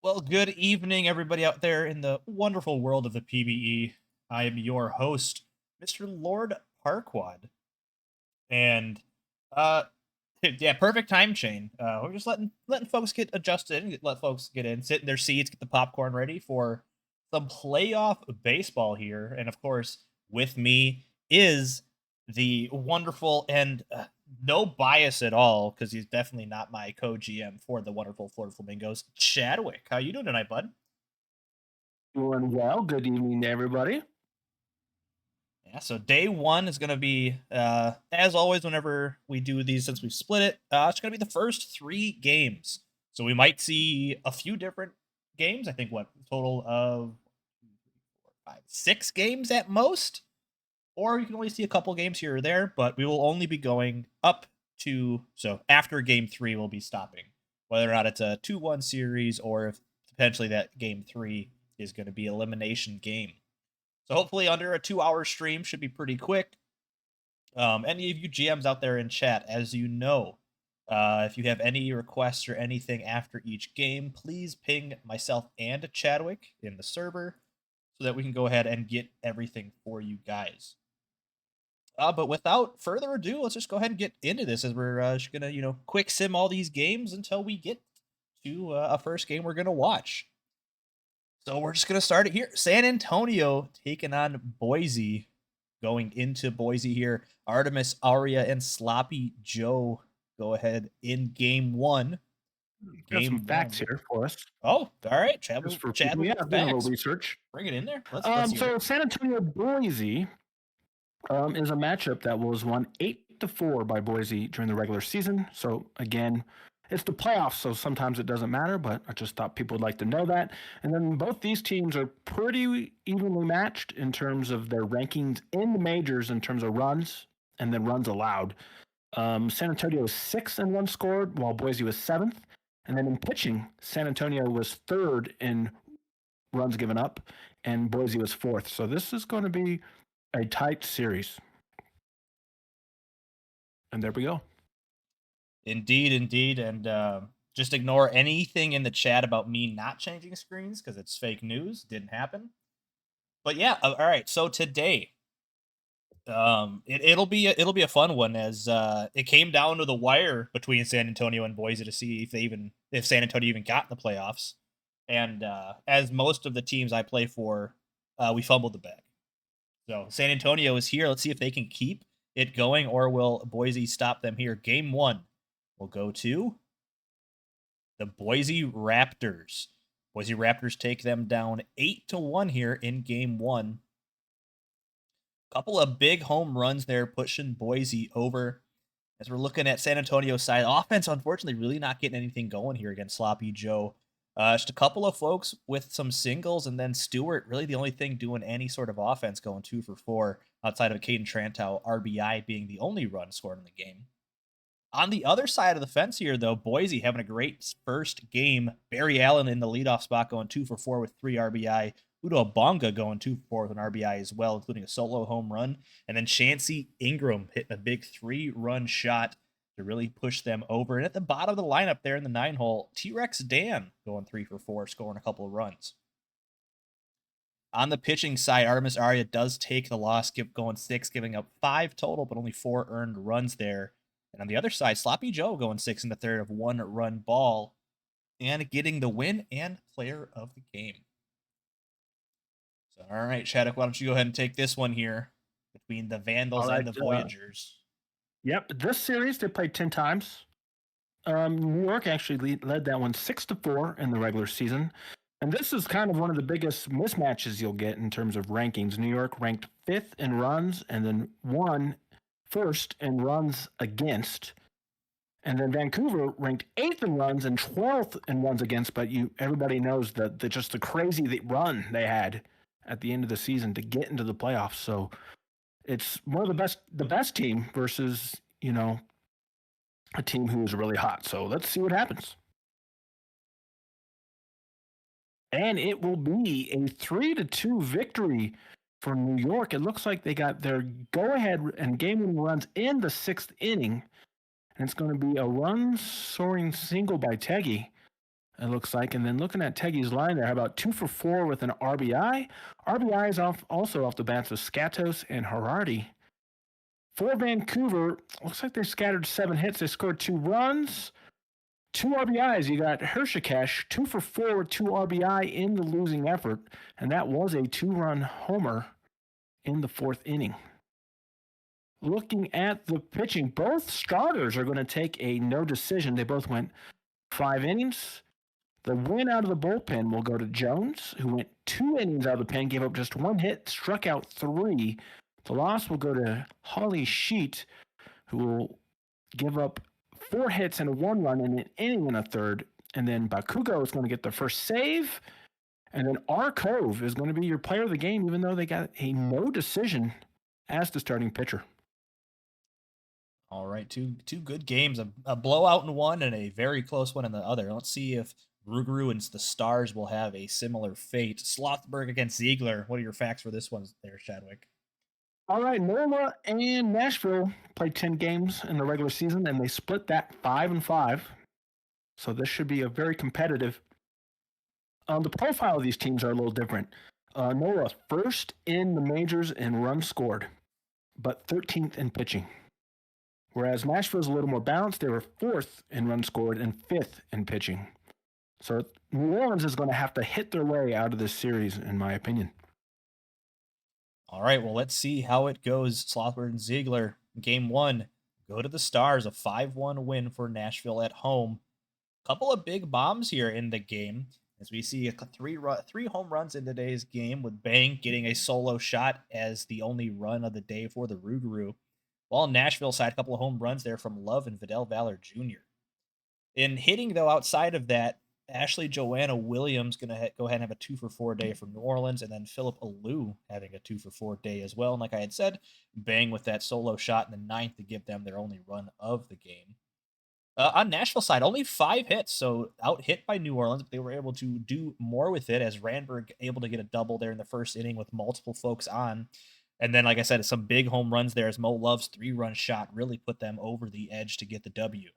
Well, good evening, everybody out there in the wonderful world of the PBE. I am your host, Mr. Lord Parquad. And uh yeah, perfect time chain. We're just letting folks get adjusted and let folks get in, sit in their seats, get the popcorn ready for some playoff baseball here. And of course, with me is the wonderful and no bias at all, because he's definitely not my co-GM for the wonderful Florida Flamingos, Chadwick. How you doing tonight, bud? Doing well. Good evening, everybody. Yeah, so day one is going to be, as always, whenever we do these, since we've split it, it's going to be the first three games. So we might see a few different games. I think, what, total of 5, 6 games at most? Or you can only see a couple games here or there, but we will only be going up to, so after game three, we'll be stopping. Whether or not it's a 2-1 series or if potentially that game three is going to be elimination game. So hopefully under a 2-hour stream should be pretty quick. Any of you GMs out there in chat, as you know, if you have any requests or anything after each game, please ping myself and Chadwick in the server so that we can go ahead and get everything for you guys. But without further ado, let's just go ahead and get into this, as we're just gonna, quick sim all these games until we get to a first game we're gonna watch. So we're just gonna start it here. San Antonio taking on Boise, going into Boise here. Artemis, Aria, and Sloppy Joe go ahead in game one. Got some Game facts one. here for us, Oh, all right. just for Chadwick people. Yeah, with the doing a little facts. research. Bring it in there. Let's hear it. So San Antonio Boise is a matchup that was won 8-4 by Boise during the regular season. So again, it's the playoffs, so sometimes it doesn't matter. But I just thought people would like to know that. And then both these teams are pretty evenly matched in terms of their rankings in the majors, in terms of runs and then runs allowed. San Antonio was sixth in runs scored, while Boise was seventh. And then in pitching, San Antonio was third in runs given up, and Boise was fourth. So this is going to be a tight series. And there we go. Indeed, indeed, and just ignore anything in the chat about me not changing screens because it's fake news. Didn't happen. But yeah, all right. So today, it'll be a fun one, as it came down to the wire between San Antonio and Boise to see if San Antonio even got in the playoffs. And as most of the teams I play for, we fumbled the bag. So San Antonio is here. Let's see if they can keep it going, or will Boise stop them here? Game one will go to the Boise Raptors. Boise Raptors take them down 8-1 here in game one. Couple of big home runs there, pushing Boise over. As we're looking at San Antonio's side, offense, unfortunately, really not getting anything going here against Sloppy Joe. Just a couple of folks with some singles, and then Stewart, really the only thing doing any sort of offense, going 2 for 4, outside of Caden Trantow, RBI being the only run scored in the game. On the other side of the fence here, though, Boise having a great first game. Barry Allen in the leadoff spot, going 2 for 4 with 3 RBI. Udo Bonga going 2 for 4 with an RBI as well, including a solo home run. And then Chancey Ingram hitting a big 3-run shot to really push them over. And at the bottom of the lineup there in the 9-hole, T-Rex Dan going 3 for 4, scoring a couple of runs. On the pitching side, Artemis Aria does take the loss, going 6, giving up 5 total, but only 4 earned runs there. And on the other side, Sloppy Joe going 6 in the third of 1-run ball and getting the win and player of the game. So, all right, Chadwick, why don't you go ahead and take this one here between the Vandals All and right. the Voyagers? Yep. This series, they played 10 times. New York actually led that one 6-4 in the regular season. And this is kind of one of the biggest mismatches you'll get in terms of rankings. New York ranked fifth in runs and then won first in runs against. And then Vancouver ranked eighth in runs and 12th in runs against. But everybody knows that just the crazy run they had at the end of the season to get into the playoffs. So it's one of the best team versus a team who is really hot. So let's see what happens. And it will be a 3-2 victory for New York. It looks like they got their go-ahead and game-winning runs in the sixth inning. And it's going to be a run-soaring single by Teggy. it looks like. And then looking at Teggy's line there, how about 2 for 4 with an RBI? RBI is also off the bats of Skatos and Harardi. For Vancouver, looks like they scattered 7 hits. They scored 2 runs, 2 RBIs. You got Hershikesh, 2 for 4 with 2 RBI in the losing effort, and that was a 2-run homer in the 4th inning. Looking at the pitching, both starters are going to take a no decision. They both went 5 innings. The win out of the bullpen will go to Jones, who went 2 innings out of the pen, gave up just 1 hit, struck out 3. The loss will go to Holly Sheet, who will give up 4 hits and 1 run in an inning and a third. And then Bakugo is going to get the first save. And then R. Cove is going to be your player of the game, even though they got a no decision as the starting pitcher. All right, two good games, a blowout in one and a very close one in the other. Let's see if Rougarou and the Stars will have a similar fate. Slothberg against Ziegler. What are your facts for this one there, Chadwick? All right, NOLA and Nashville played 10 games in the regular season, and they split that 5-5. So this should be a very competitive. The profile of these teams are a little different. NOLA first in the majors in runs scored, but 13th in pitching. Whereas Nashville's a little more balanced. They were 4th in runs scored and 5th in pitching. So New Orleans is going to have to hit their way out of this series, in my opinion. All right, well, let's see how it goes. Slothberg and Ziegler, game 1, go to the Stars, a 5-1 win for Nashville at home. Couple of big bombs here in the game, as we see 3 home runs in today's game, with Bank getting a solo shot as the only run of the day for the Rougarou. While on Nashville side, a couple of home runs there from Love and Vidal Valor Jr. In hitting, though, outside of that, Ashley Joanna Williams going to go ahead and have a 2 for 4 day from New Orleans, and then Philip Alou having a 2 for 4 day as well. And like I had said, Bang with that solo shot in the 9th to give them their only run of the game. On Nashville side, only 5 hits, so out hit by New Orleans, but they were able to do more with it, as Randberg able to get a double there in the first inning with multiple folks on. And then, like I said, some big home runs there as Mo Love's 3-run shot really put them over the edge to get the W.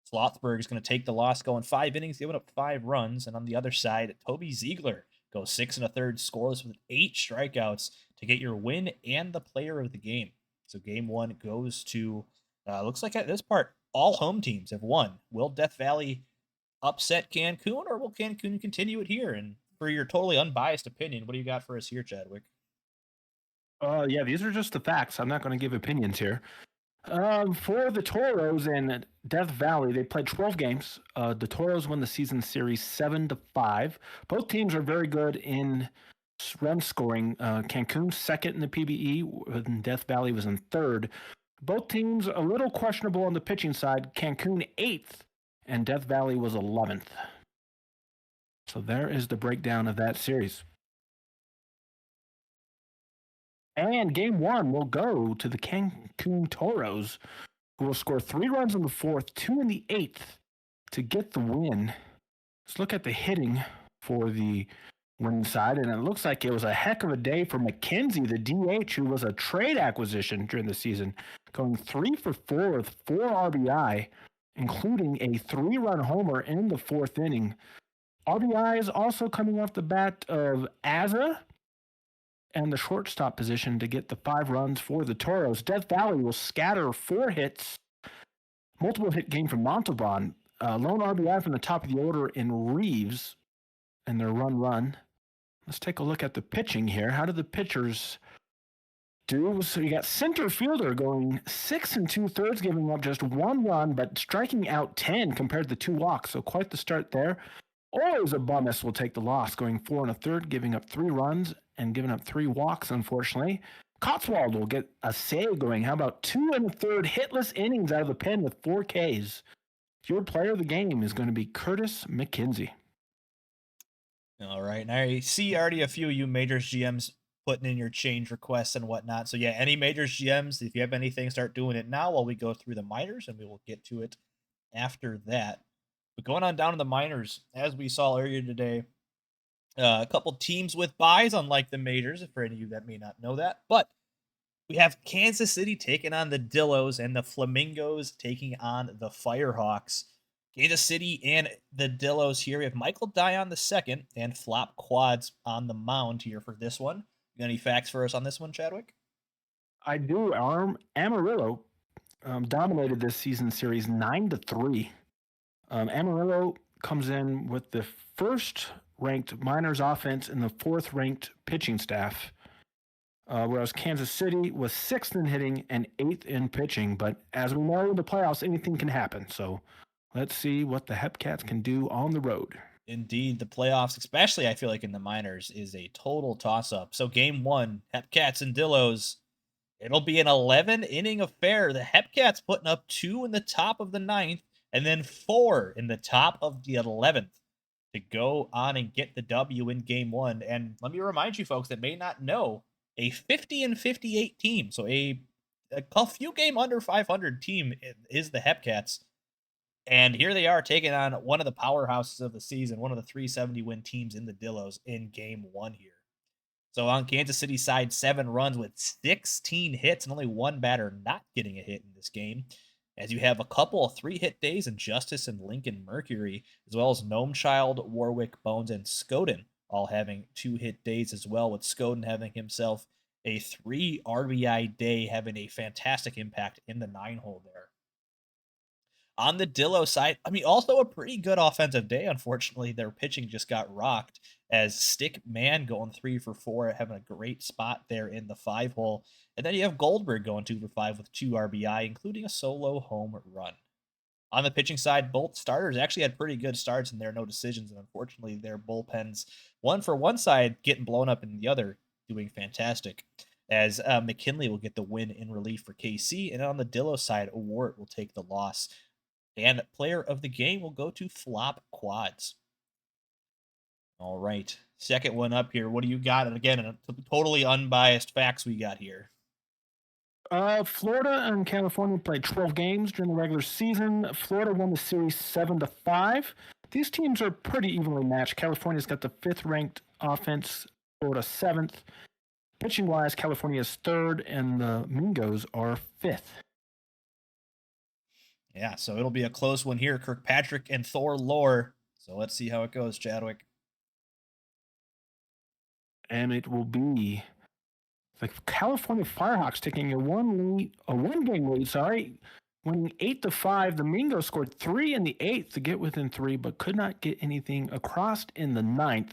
Slothberg is going to take the loss, going 5 innings, giving up 5 runs. And on the other side, Toby Ziegler goes 6 1/3 scoreless with 8 strikeouts to get your win and the player of the game. So game 1 goes to, looks like at this part, all home teams have won. Will Death Valley upset Cancun, or will Cancun continue it here? And for your totally unbiased opinion, what do you got for us here, Chadwick? Yeah, these are just the facts. I'm not going to give opinions here. For the Toros and Death Valley, they played 12 games. The Toros won the season series 7-5. Both teams are very good in run scoring. Cancun second in the PBE, and Death Valley was in 3rd. Both teams a little questionable on the pitching side. Cancun 8th, and Death Valley was 11th. So there is the breakdown of that series. And game 1 will go to the Cancun Toros, who will score 3 runs in the 4th, 2 in the 8th to get the win. Let's look at the hitting for the winning side, and it looks like it was a heck of a day for McKenzie, the DH, who was a trade acquisition during the season, going 3 for 4 with 4 RBI, including a 3-run homer in the 4th inning. RBI is also coming off the bat of Aza and the shortstop position to get the 5 runs for the Toros. Death Valley will scatter 4 hits, multiple hit game from Montalban, lone RBI from the top of the order in Reeves, and their run. Let's take a look at the pitching here. How did the pitchers do? So you got center fielder going 6 2/3, giving up just 1 run, but striking out 10 compared to 2 walks. So quite the start there. Always a Bummus will take the loss, going 4 1/3, giving up 3 runs and giving up 3 walks, unfortunately. Cotswold will get a save going. How about 2 1/3 hitless innings out of the pen with 4 Ks? Your player of the game is going to be Curtis McKenzie. All right. And I see already a few of you Majors GMs putting in your change requests and whatnot. So, yeah, any Majors GMs, if you have anything, start doing it now while we go through the minors, and we will get to it after that. But going on down to the minors, as we saw earlier today, a couple teams with buys, unlike the Majors, for any of you that may not know that. But we have Kansas City taking on the Dillos and the Flamingos taking on the Firehawks. Kansas City and the Dillos here. We have Michael Dion the second and Flop Quads on the mound here for this one. You got any facts for us on this one, Chadwick? I do. Amarillo dominated this season series 9-3. Amarillo comes in with the first ranked minors offense and the fourth ranked pitching staff, whereas Kansas City was sixth in hitting and eighth in pitching. But as we know, in the playoffs, anything can happen. So let's see what the Hepcats can do on the road. Indeed, the playoffs, especially I feel like in the minors, is a total toss up. So, game one, Hepcats and Dillos, it'll be an 11 inning affair. The Hepcats putting up 2 in the top of the ninth and then 4 in the top of the 11th to go on and get the W in game one. And let me remind you folks that may not know, a 50-58 team, so a few game under 500 team is the Hepcats. And here they are taking on one of the powerhouses of the season, one of the 370 win teams in the Dillos in game one here. So on Kansas City side, 7 runs with 16 hits and only one batter not getting a hit in this game. As you have a couple of 3-hit days in Justice and Lincoln Mercury, as well as Gnome Child, Warwick, Bones, and Skoden all having 2-hit days as well, with Skoden having himself a 3 RBI day, having a fantastic impact in the 9-hole there. On the Dillo side, I mean, also a pretty good offensive day. Unfortunately, their pitching just got rocked as Stick Man going 3 for 4, having a great spot there in the 5-hole. And then you have Goldberg going 2 for 5 with 2 RBI, including a solo home run. On the pitching side, both starters actually had pretty good starts and there are no decisions. And unfortunately, their bullpens, one for one side, getting blown up, and the other doing fantastic. As McKinley will get the win in relief for KC. And on the Dillo side, Wart will take the loss. And player of the game will go to Flop Quads. All right. Second one up here. What do you got? And again, totally unbiased facts we got here. Florida and California played 12 games during the regular season. Florida won the series 7-5. These teams are pretty evenly matched. California's got the 5th ranked offense, Florida 7th. Pitching wise, California is 3rd, and the Mingos are 5th. Yeah, so it'll be a close one here. Kirkpatrick and Thor Lore. So let's see how it goes, Chadwick. And it will be the California Firehawks taking a one-game lead, winning 8-5. The Mingos scored 3 in the 8th to get within 3, but could not get anything across in the 9th.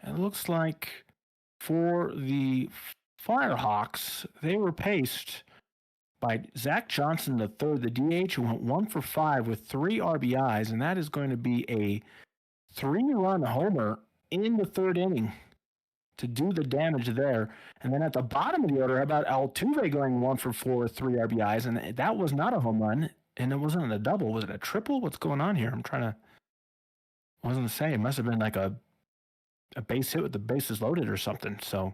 And it looks like for the Firehawks, they were paced by Zach Johnson III, the DH, who went 1 for 5 with 3 RBIs, and that is going to be a 3-run homer in the 3rd inning to do the damage there. And then at the bottom of the order, how about Altuve going 1 for 4 with 3 RBIs, and that was not a home run, and it wasn't a double. Was it a triple? What's going on here? I wasn't saying. It must have been like a base hit with the bases loaded or something. So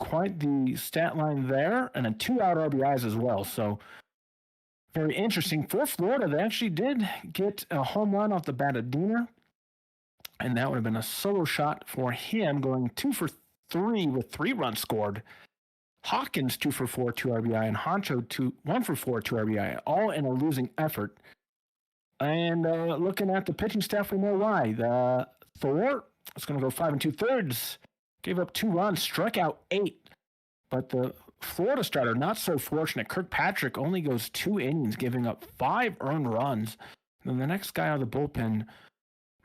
quite the stat line there, and a 2-out RBIs as well. So very interesting. For Florida, they actually did get a home run off the bat of Diener, and that would have been a solo shot for him, going 2 for 3 with 3 runs scored. Hawkins 2 for 4, 2 RBI, and Honcho 1 for 4, 2 RBI, all in a losing effort. And looking at the pitching staff, we know why. Thor is going to go 5 2/3. Gave up 2 runs, struck out 8. But the Florida starter, not so fortunate. Kirkpatrick only goes 2 innings, giving up 5 earned runs. And then the next guy out of the bullpen,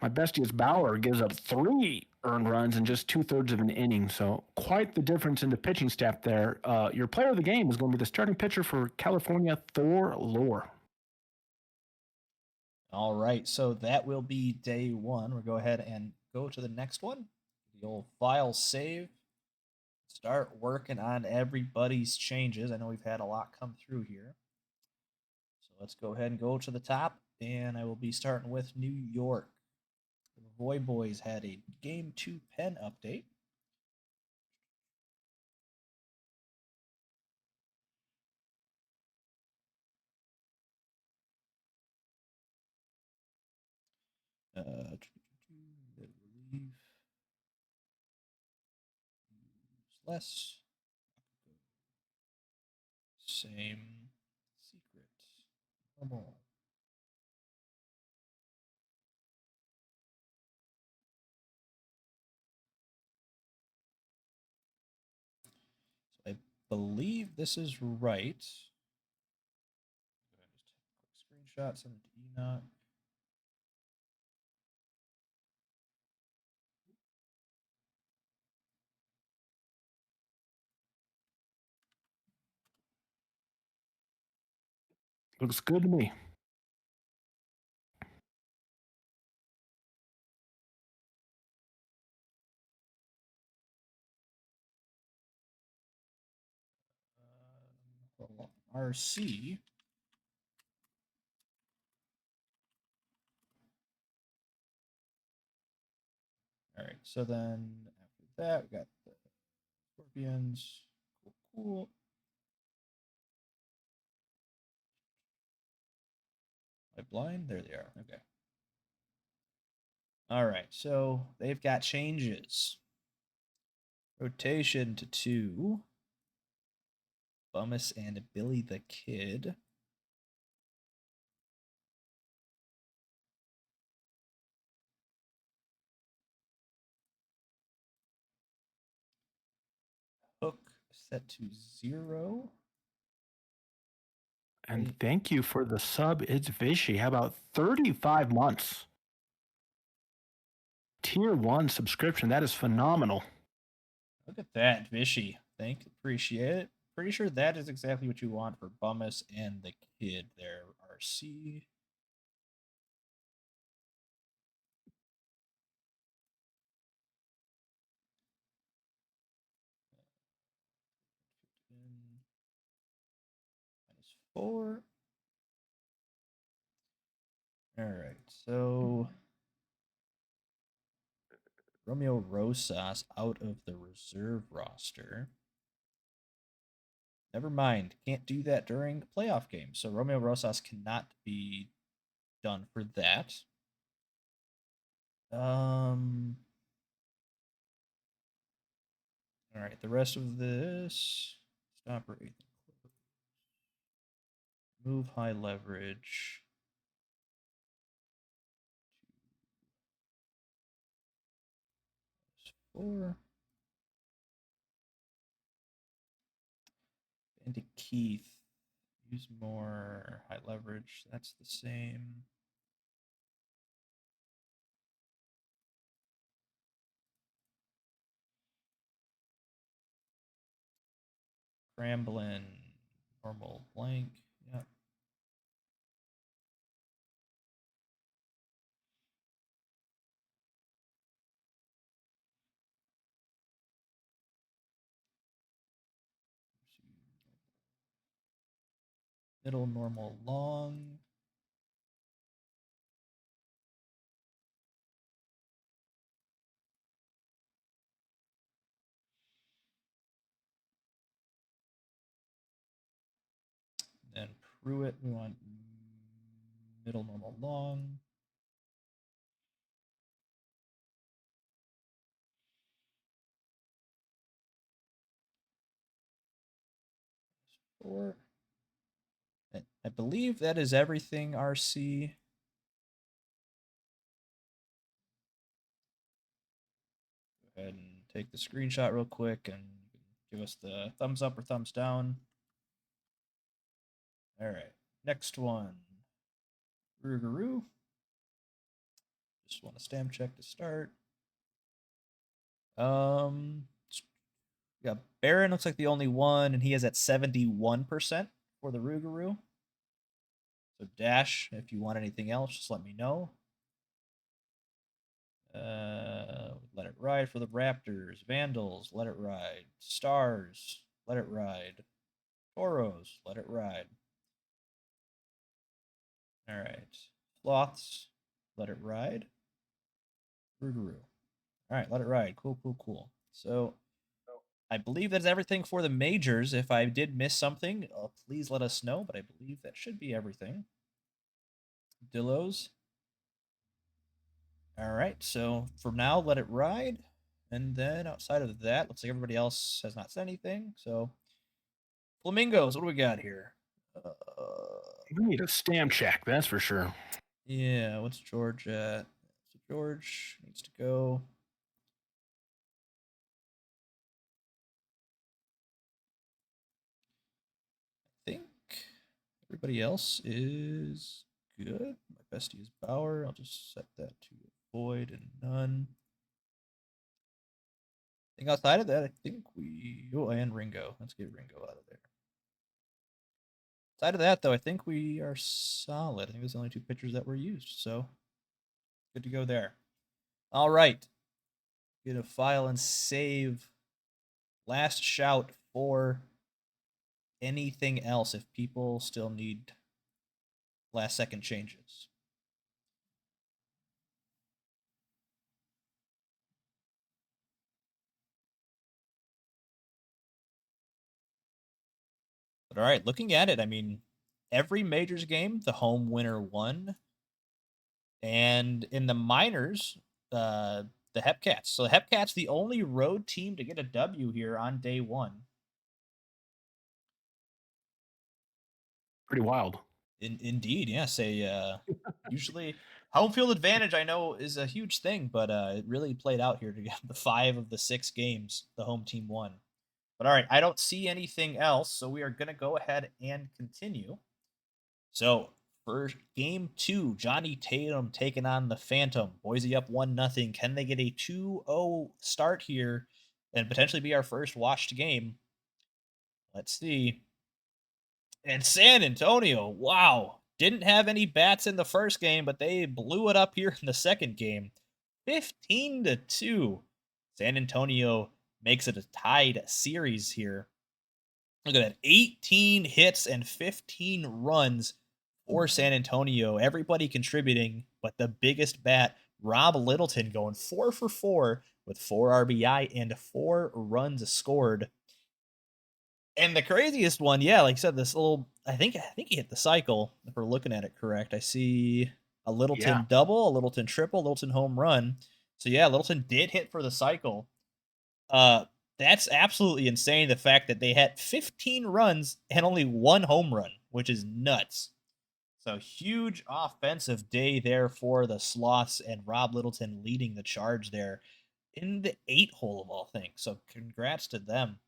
my bestie is Bauer, gives up 3 earned runs in just 2/3 of an inning. So quite the difference in the pitching staff there. Your player of the game is going to be the starting pitcher for California, Thor Lore. All right, so that will be day one. We'll go ahead and go to the next one. The old file save. Start working on everybody's changes. I know we've had a lot come through here. So let's go ahead and go to the top, and I will be starting with New York. The Roy Boys had a Game 2 pen update. Relief. Less. Same. Secret. Normal. believe this is right. Just take a quick screenshot, send it to Enoch. Looks good to me. RC. All right, so then after that, we got the Scorpions. Cool, cool. Am I blind? There they are. Okay. All right, so they've got changes. Rotation to 2. Bummus and Billy the Kid. Hook set to 0. And thank you for the sub. It's Vishy. How about 35 months? Tier 1 subscription. That is phenomenal. Look at that, Vishy. Appreciate it. Pretty sure that is exactly what you want for Bummus and the Kid there, RC. -4. All right, so Romeo Rosas out of the reserve roster. Never mind, can't do that during the playoff game. So Romeo Rosas cannot be done for that. All right, the rest of this stop or move high leverage. 4. Into Keith. Use more high leverage. That's the same. Cramblin. Normal blank. Yep. Middle, normal, long. Then Pruitt, we want middle, normal, long. Four. I believe that is everything, RC. Go ahead and take the screenshot real quick and give us the thumbs up or thumbs down. All right, next one. Rougarou. Just want a stamp check to start. Yeah, Baron looks like the only one, and he is at 71% for the Rougarou. So Dash, if you want anything else, just let me know. Let it ride for the Raptors. Vandals, let it ride. Stars, let it ride. Toros, let it ride. All right. Sloths, let it ride. Rougarou. All right, let it ride. Cool, cool, cool. So I believe that's everything for the majors. If I did miss something, please let us know, but I believe that should be everything. Dillos. All right, so for now, let it ride. And then outside of that, looks like everybody else has not said anything. So, Flamingos, what do we got here? We need a stamp check, that's for sure. Yeah, what's George at? So George needs to go. Everybody else is good. My bestie is Bauer. I'll just set that to avoid and none. I think outside of that, I think we. Oh, and Ringo. Let's get Ringo out of there. Outside of that, though, I think we are solid. I think there's only 2 pitchers that were used, so good to go there. All right. Gonna file and save. Last shout for anything else if people still need last second changes. But all right, looking at it, I mean, every majors game, the home winner won. And in the minors, the Hepcats. So the Hepcats, the only road team to get a W here on day 1. Pretty wild. Indeed, yes. Usually home field advantage I know is a huge thing, but it really played out here to get the 5 of the 6 games the home team won. But all right, I don't see anything else, so we are going to go ahead and continue. So for game 2, Johnny Tatum taking on the Phantom. Boise up 1-0. Can they get a 2-0 start here and potentially be our first watched game? Let's see. And San Antonio, wow, didn't have any bats in the first game, but they blew it up here in the second game. 15-2. San Antonio makes it a tied series here. Look at that. 18 hits and 15 runs for San Antonio. Everybody contributing, but the biggest bat, Rob Littleton, going 4 for 4 with 4 RBI and 4 runs scored. And the craziest one, yeah, like I said, this little, I think he hit the cycle, if we're looking at it correct. I see a Littleton double, a Littleton triple, Littleton home run. So yeah, Littleton did hit for the cycle. That's absolutely insane, the fact that they had 15 runs and only 1 home run, which is nuts. So huge offensive day there for the Sloths, and Rob Littleton leading the charge there in the 8 hole of all things. So congrats to them.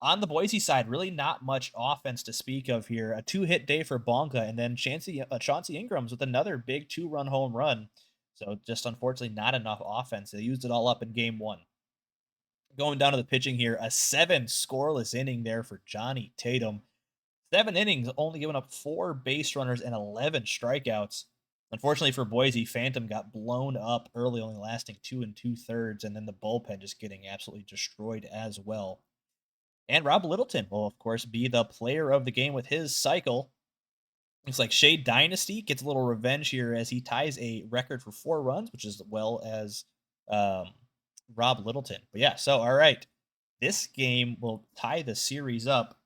On the Boise side, really not much offense to speak of here. A 2-hit day for Bonka, and then Chauncey Ingrams with another big 2-run home run. So just unfortunately not enough offense. They used it all up in game 1. Going down to the pitching here, a 7 scoreless inning there for Johnny Tatum. 7 innings, only giving up 4 base runners and 11 strikeouts. Unfortunately for Boise, Phantom got blown up early, only lasting 2 2/3, and then the bullpen just getting absolutely destroyed as well. And Rob Littleton will, of course, be the player of the game with his cycle. Looks like Shade Dynasty gets a little revenge here as he ties a record for 4 runs, which is well as Rob Littleton. But yeah, so all right. This game will tie the series up.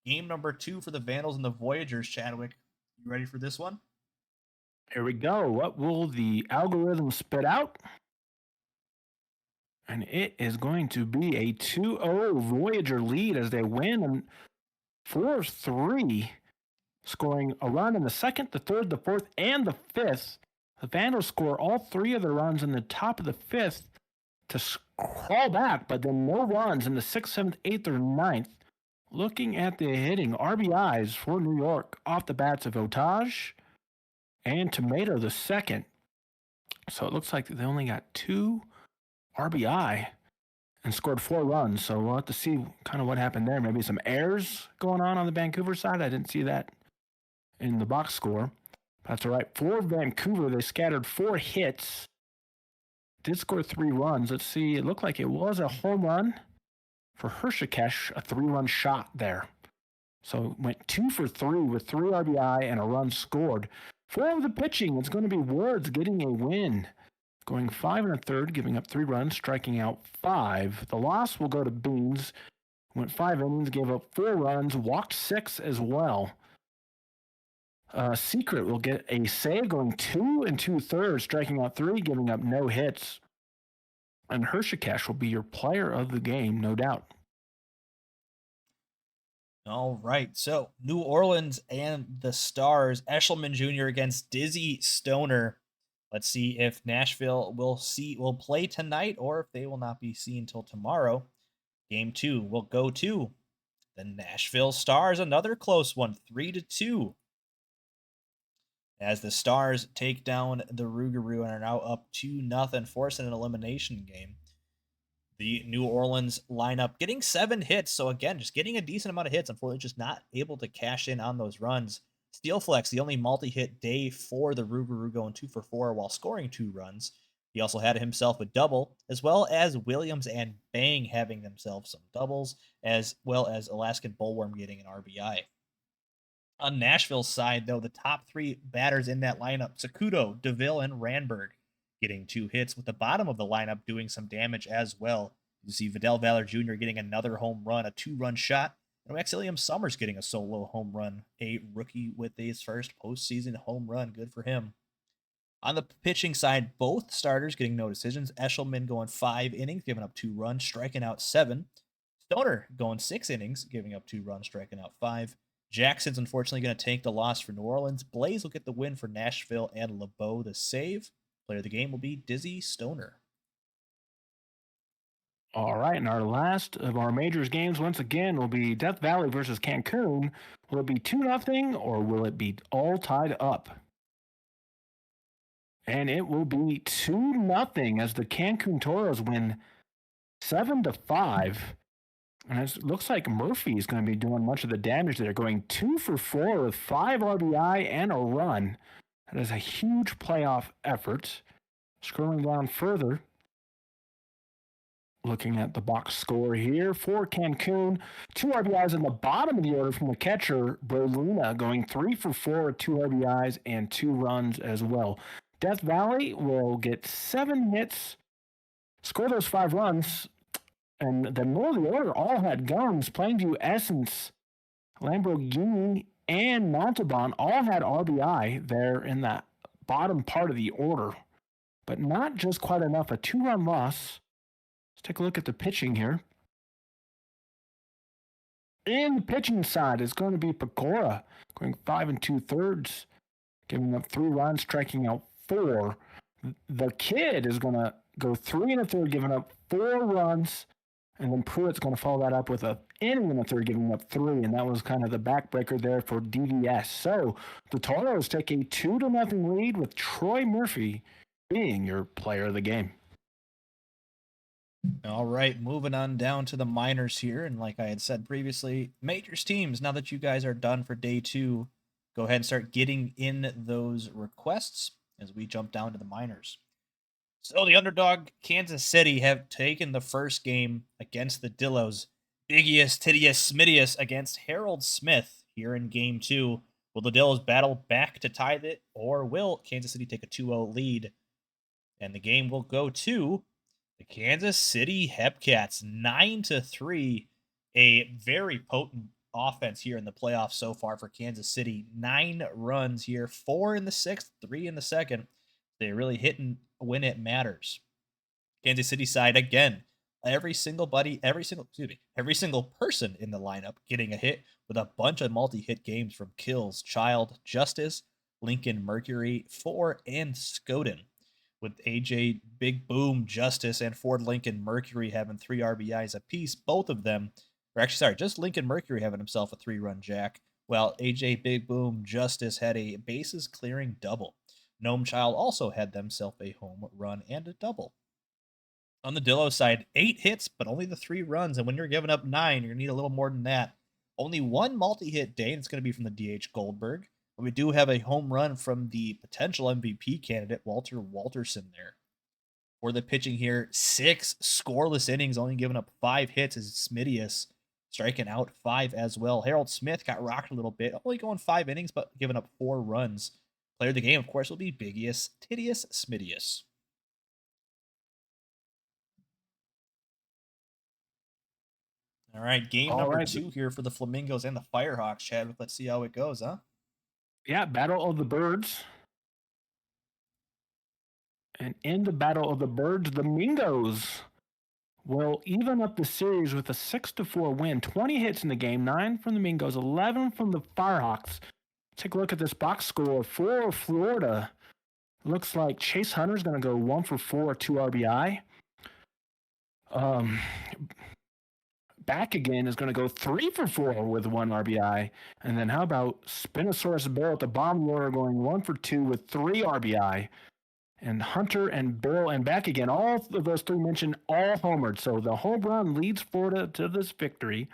Game number 2 for the Vandals and the Voyagers, Chadwick. You ready for this one? Here we go. What will the algorithm spit out? And it is going to be a 2-0 Voyager lead as they win and 4-3, scoring a run in the second, the third, the fourth, and the fifth. The Vandals score all 3 of the runs in the top of the fifth to crawl back, but then no runs in the 6th, 7th, 8th, or 9th. Looking at the hitting, RBIs for New York off the bats of Otage and Tomato the second. So it looks like they only got 2 RBI and scored 4 runs. So we'll have to see kind of what happened there. Maybe some errors going on the Vancouver side. I didn't see that in the box score. That's all right. For Vancouver, they scattered 4 hits. Did score 3 runs. Let's see. It looked like it was a home run for Hershikesh, a 3-run shot there. So went 2 for 3 with 3 RBI and a run scored. For the pitching, it's going to be Woods getting a win. Going 5 1/3, giving up 3 runs, striking out 5. The loss will go to Beans. Went 5 innings, gave up 4 runs, walked 6 as well. Secret will get a save, going 2 2/3, striking out 3, giving up no hits. And Hershikesh will be your player of the game, no doubt. All right. So New Orleans and the Stars, Eshelman Jr. against Dizzy Stoner. Let's see if Nashville will play tonight or if they will not be seen until tomorrow. Game 2 will go to The Nashville Stars, another close one, 3-2. As the Stars take down the Rougarou and are now up 2-0, forcing an elimination game. The New Orleans lineup getting 7 hits. So again, just getting a decent amount of hits. Unfortunately, just not able to cash in on those runs. Steelflex, the only multi-hit day for the Rougarou, going 2 for 4 while scoring 2 runs. He also had himself a double, as well as Williams and Bang having themselves some doubles, as well as Alaskan Bullworm getting an RBI. On Nashville's side, though, the top 3 batters in that lineup, Sakudo, DeVille, and Ranberg, getting 2 hits, with the bottom of the lineup doing some damage as well. You see Vidal Valor Jr. getting another home run, a 2-run shot, and Maximilian Summers getting a solo home run, a rookie with his first postseason home run. Good for him. On the pitching side, both starters getting no decisions. Eshelman going 5 innings, giving up 2 runs, striking out 7. Stoner going 6 innings, giving up 2 runs, striking out 5. Jackson's unfortunately going to take the loss for New Orleans. Blaze will get the win for Nashville, and LeBeau the save. Player of the game will be Dizzy Stoner. All right, and our last of our majors games once again will be Death Valley versus Cancun. Will it be 2-0 or will it be all tied up? And it will be 2-0 as the Cancun Toros win 7-5. And it looks like Murphy is going to be doing much of the damage there, going 2 for 4 with 5 RBI and a run. That is a huge playoff effort. Scrolling down further, looking at the box score here for Cancun, 2 RBIs in the bottom of the order from the catcher, Boluna, going 3 for 4 with 2 RBIs and 2 runs as well. Death Valley will get 7 hits, score those 5 runs, and the middle of the order all had guns. Plainview, Essence, Lamborghini, and Montalban all had RBI there in that bottom part of the order, but not just quite enough. A 2-run loss. Let's take a look at the pitching here. In the pitching side is going to be Pecora, going 5 2/3, giving up 3 runs, striking out 4. The Kid is going to go 3 1/3, giving up 4 runs. And then Pruitt's going to follow that up with an inning and a third, giving up 3. And that was kind of the backbreaker there for DVS. So the Toros take a 2-0 lead with Troy Murphy being your player of the game. All right, moving on down to the minors here. And like I had said previously, majors teams, now that you guys are done for day 2, go ahead and start getting in those requests as we jump down to the minors. So the underdog Kansas City have taken the first game against the Dillos. Biggius, Titius, Smittius against Harold Smith here in game 2. Will the Dillos battle back to tie it, or will Kansas City take a 2-0 lead? And the game will go to the Kansas City Hepcats, 9-3. A very potent offense here in the playoffs so far for Kansas City. 9 runs here, 4 in the 6th, 3 in the 2nd. They're really hitting when it matters. Kansas City side, again, every single person in the lineup getting a hit, with a bunch of multi-hit games from Kills, Child, Justice, Lincoln Mercury, 4, and Scoden. With AJ Big Boom, Justice, and Ford Lincoln Mercury having 3 RBIs apiece, both of them, or actually, sorry, just Lincoln Mercury having himself a 3-run jack, while AJ Big Boom, Justice had a bases clearing double. Gnome Child also had themselves a home run and a double. On the Dillo side, 8 hits, but only the 3 runs. And when you're giving up 9, you're going to need a little more than that. Only 1 multi-hit day, and it's going to be from the DH Goldberg. But we do have a home run from the potential MVP candidate, Walter Walterson, there. For the pitching here, 6 scoreless innings, only giving up 5 hits is Smittius, striking out 5 as well. Harold Smith got rocked a little bit, only going 5 innings, but giving up 4 runs. Player of the game, of course, will be Biggius, Titius, Smittius. All right, game number 2 here for the Flamingos and the Firehawks, Chadwick. Let's see how it goes, huh? Yeah, Battle of the Birds. And in the Battle of the Birds, the Mingos will even up the series with a 6-4 win. 20 hits in the game, 9 from the Mingos, 11 from the Firehawks. Take a look at this box score for Florida. Looks like Chase Hunter's going to go 1 for 4, 2 RBI. back again is going to go 3 for 4 with 1 RBI. And then how about Spinosaurus Bill at the bottom of the order going 1 for 2 with 3 RBI. And Hunter and Bill and back again, all of those three mentioned, all homered. So the home run leads Florida to this victory.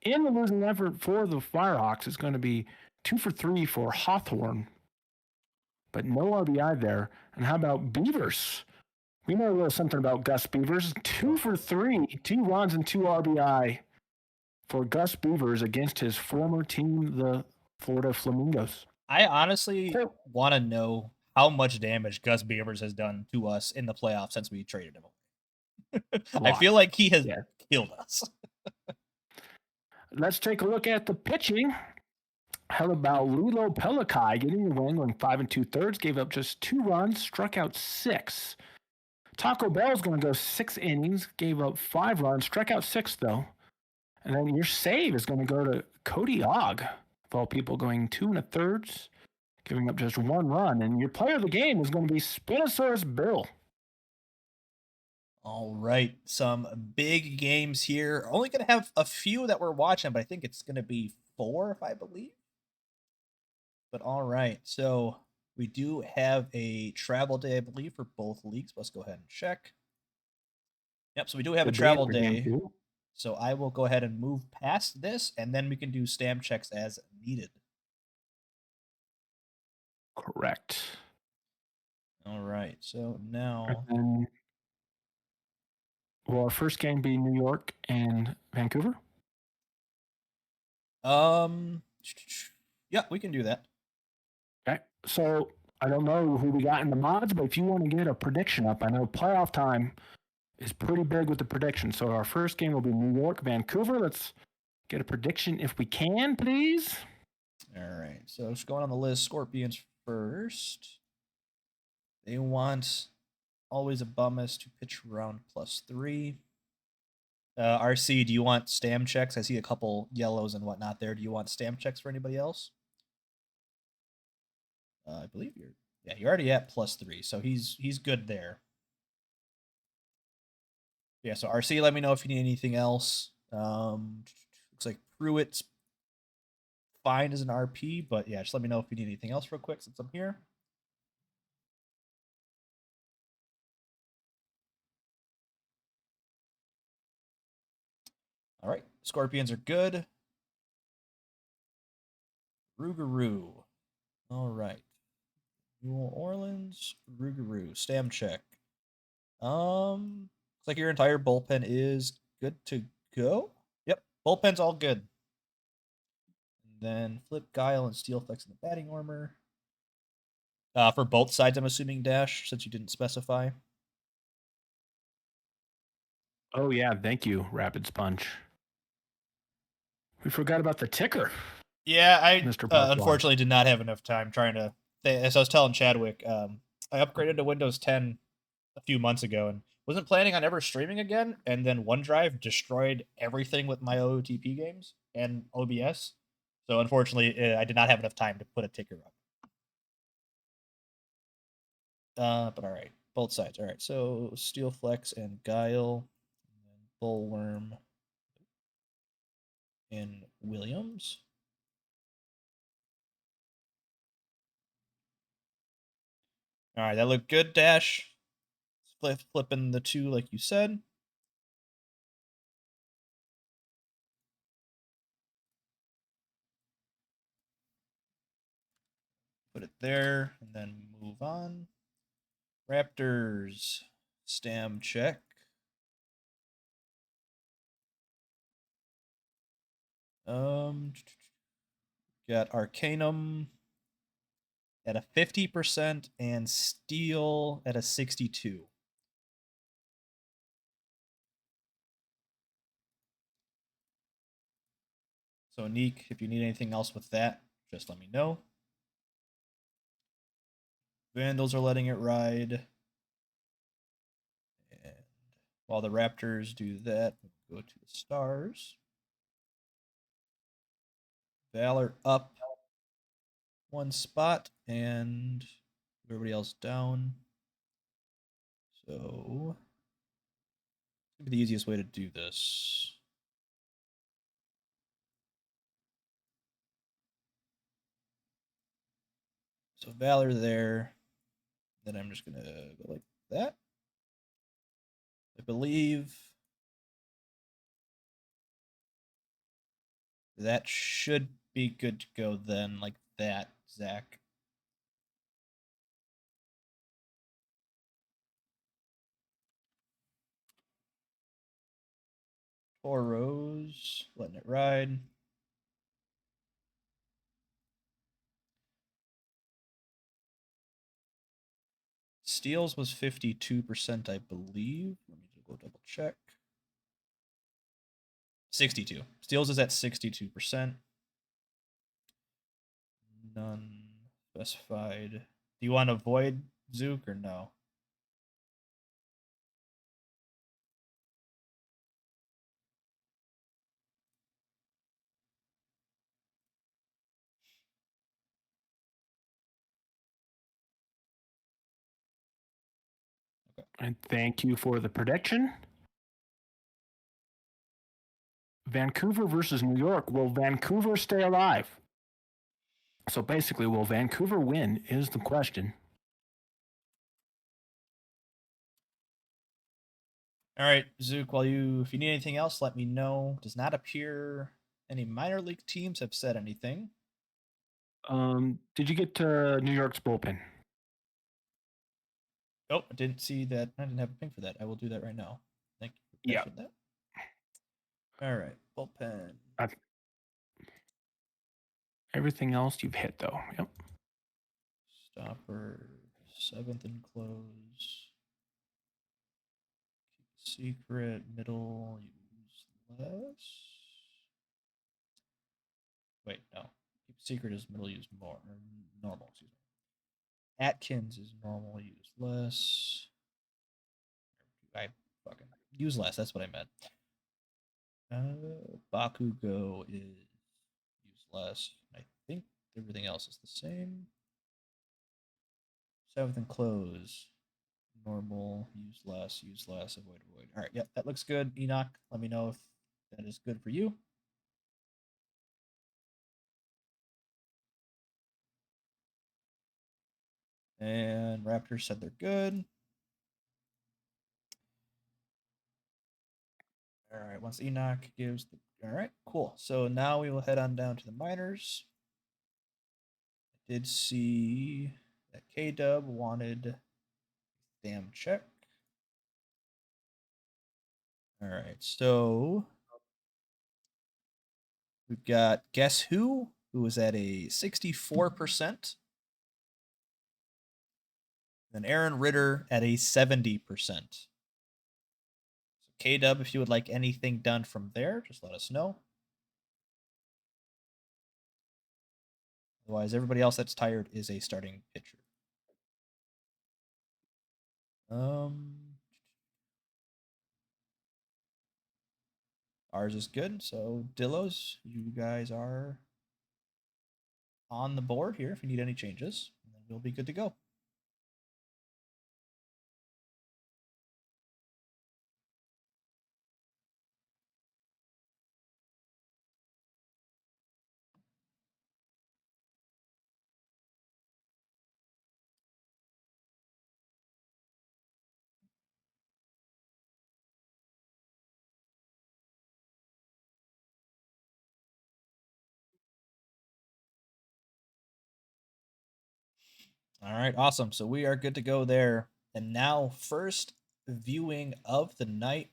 In the losing effort for the Firehawks is going to be 2 for 3 for Hawthorne, but no RBI there. And how about Beavers? We know a little something about Gus Beavers. 2 for 3, 2 runs and 2 RBI for Gus Beavers against his former team, the Florida Flamingos. I honestly want to know how much damage Gus Beavers has done to us in the playoffs since we traded him away. I feel like he has killed us. Let's take a look at the pitching. How about Lilo Pelikai getting the win when 5 2/3, gave up just 2 runs, struck out 6. Taco Bell's going to go 6 innings, gave up 5 runs, struck out 6 though. And then your save is going to go to Cody Ogg, of all people, going 2 1/3, giving up just 1 run. And your player of the game is going to be Spinosaurus Bill. All right, some big games here. Only going to have a few that we're watching, but I think it's going to be 4, if I believe. But all right, so we do have a travel day, I believe, for both leagues. Let's go ahead and check. Yep, so we do have a travel day. So I will go ahead and move past this, and then we can do stamp checks as needed. Correct. All right, so now... will our first game be New York and Vancouver? Yeah, we can do that. Okay, so I don't know who we got in the mods, but if you want to get a prediction up, I know playoff time is pretty big with the prediction. So our first game will be New York, Vancouver. Let's get a prediction if we can, please. All right, so just going on the list, Scorpions first. They want Always a Bummus to pitch around +3. RC, do you want stamp checks? I see a couple yellows and whatnot there. Do you want stamp checks for anybody else? I believe you're already at +3, so he's good there. Yeah, so RC, let me know if you need anything else. Looks like Pruitt's fine as an RP, but yeah, just let me know if you need anything else real quick since I'm here. All right, Scorpions are good. Rougarou. All right. New Orleans, Rougarou. Stamp check. Looks like your entire bullpen is good to go. Yep, bullpen's all good. And then Flip, Guile, and Steel Flex in the batting armor. For both sides, I'm assuming Dash, since you didn't specify. Oh yeah, thank you, Rapid Sponge. We forgot about the ticker. Yeah, I unfortunately did not have enough time trying to. As I was telling Chadwick, I upgraded to Windows 10 a few months ago and wasn't planning on ever streaming again. And then OneDrive destroyed everything with my OOTP games and OBS. So unfortunately, I did not have enough time to put a ticker up. But all right, both sides. All right, so Steel Flex and Guile, and then Bullworm and Williams. All right, that looked good, Dash. Flipping the 2 like you said. Put it there, and then move on. Raptors, stamp check. Got Arcanum at a 50% and Steel at a 62. So, Neek, if you need anything else with that, just let me know. Vandals are letting it ride. And while the Raptors do that, we'll go to the Stars. Valor up 1 spot and everybody else down. So, it's gonna be the easiest way to do this. So Valor there. Then I'm just gonna go like that. I believe that should be good to go then, like that, Zach. Four rows, letting it ride. Steals was 52%, I believe. Let me go double check. 62. Steals is at 62%. None specified. Do you want to avoid Zook or no? And thank you for the prediction. Vancouver versus New York. Will Vancouver stay alive? So basically, will Vancouver win is the question. All right, Zook, if you need anything else, let me know. Does not appear any minor league teams have said anything. Did you get New York's bullpen? Oh, I didn't see that. I didn't have a ping for that. I will do that right now. Thank you for catching that. All right, bullpen. Everything else you've hit, though. Yep. Stopper, seventh and close. Keep secret, middle, use less. Wait, no. Keep secret is middle, use more. Or normal, excuse me. Atkins is normal, use less. I fucking use less. That's what I meant. Bakugo is use less. I think everything else is the same. Seventh and close. Normal, use less, avoid, avoid. All right, yep, that looks good. Enoch, let me know if that is good for you. And Raptors said they're good. All right, once Enoch gives the. All right, cool. So now we will head on down to the minors. I did see that K Dub wanted damn check. All right, so we've got Guess Who was at a 64%. And Aaron Ritter at a 70%. K Dub, if you would like anything done from there, just let us know. Otherwise, everybody else that's tired is a starting pitcher. Ours is good. So Dillos, you guys are on the board here if you need any changes, and then we'll be good to go. All right, awesome. So we are good to go there. And now, first viewing of the night,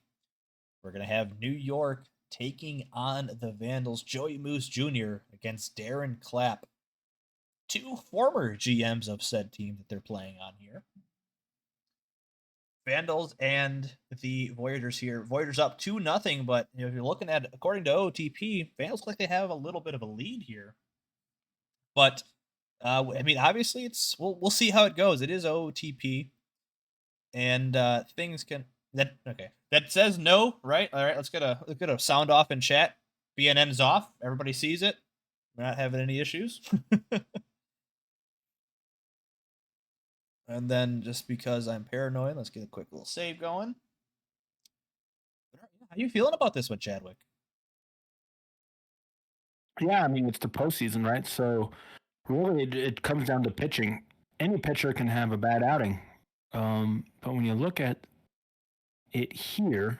we're going to have New York taking on the Vandals, Joey Moose Jr. against Darren Clapp. Two former GMs of said team that they're playing on here. Vandals and the Voyagers here. Voyagers up 2-0, but if you're looking at, according to OTP, Vandals look like they have a little bit of a lead here. But I mean, obviously, we'll see how it goes. It is OTP, and things can that says no, right? All right, let's get a sound off in chat. BNN's off. Everybody sees it. We're not having any issues. And then just because I'm paranoid, let's get a quick little save going. How you feeling about this one, Chadwick? Yeah, I mean, it's the postseason, right? So Really, it comes down to pitching. Any pitcher can have a bad outing. But when you look at it here,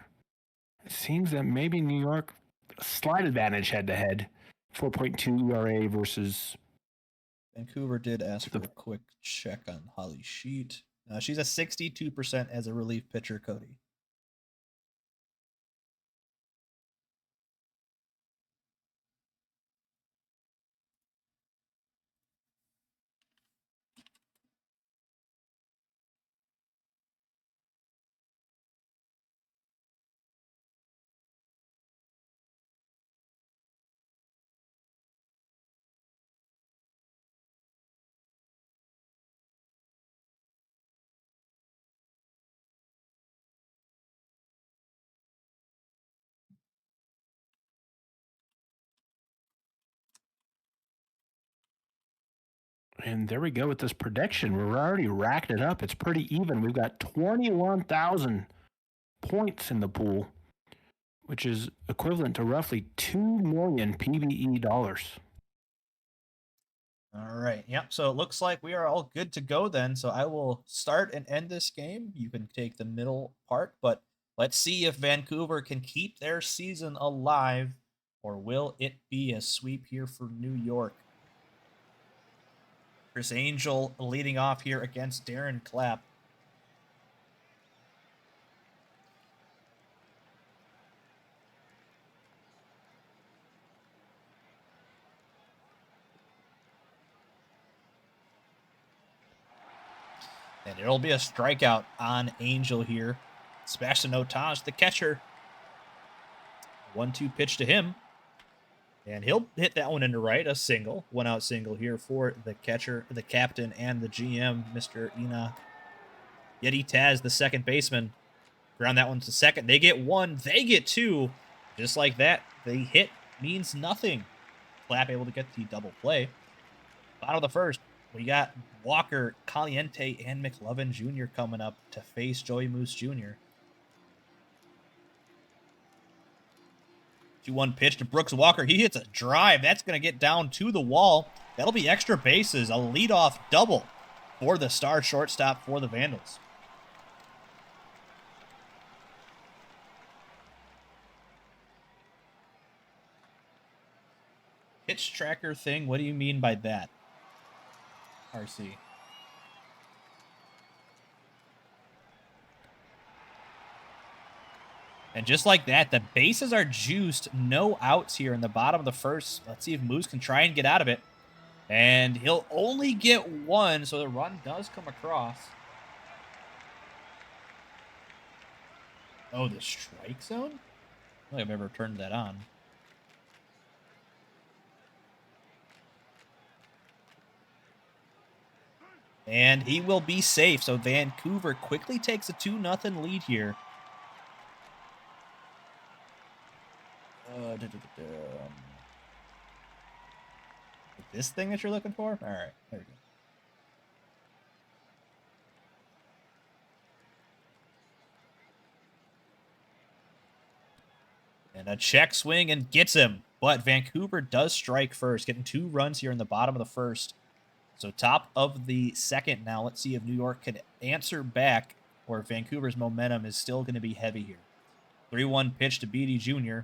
it seems that maybe New York, slight advantage head to head, 4.2 ERA versus. Vancouver did ask for a quick check on Holly Sheet. She's a 62% as a relief pitcher, Cody. And there we go with this prediction. We're already racked it up. It's pretty even. We've got 21,000 points in the pool, which is equivalent to roughly 2 million PBE dollars. All right. Yep. So it looks like we are all good to go then. So I will start and end this game. You can take the middle part, but let's see if Vancouver can keep their season alive, or will it be a sweep here for New York? Chris Angel leading off here against Darren Clapp. And it'll be a strikeout on Angel here. Sebastian Otage, the catcher. 1-2 pitch to him. And he'll hit that one into right, a single. 1-out single here for the catcher, the captain, and the GM, Mr. Enoch. Yeti Taz, the second baseman. Ground that one to second. They get one. They get two. Just like that, the hit means nothing. Clapp able to get the double play. Bottom of the first, we got Walker, Caliente, and McLovin Jr. coming up to face Joey Moose Jr. 2-1 pitch to Brooks Walker. He hits a drive. That's going to get down to the wall. That'll be extra bases. A leadoff double for the star shortstop for the Vandals. Pitch tracker thing. What do you mean by that, RC? And just like that, the bases are juiced. No outs here in the bottom of the first. Let's see if Moose can try and get out of it. And he'll only get one, so the run does come across. Oh, the strike zone? I don't think I've ever turned that on. And he will be safe. So Vancouver quickly takes a 2-0 lead here. This thing that you're looking for? All right, there we go. And a check swing and gets him. But Vancouver does strike first, getting 2 runs here in the bottom of the first. So top of the second now. Let's see if New York can answer back, or if Vancouver's momentum is still going to be heavy here. 3-1 pitch to Beatty Jr.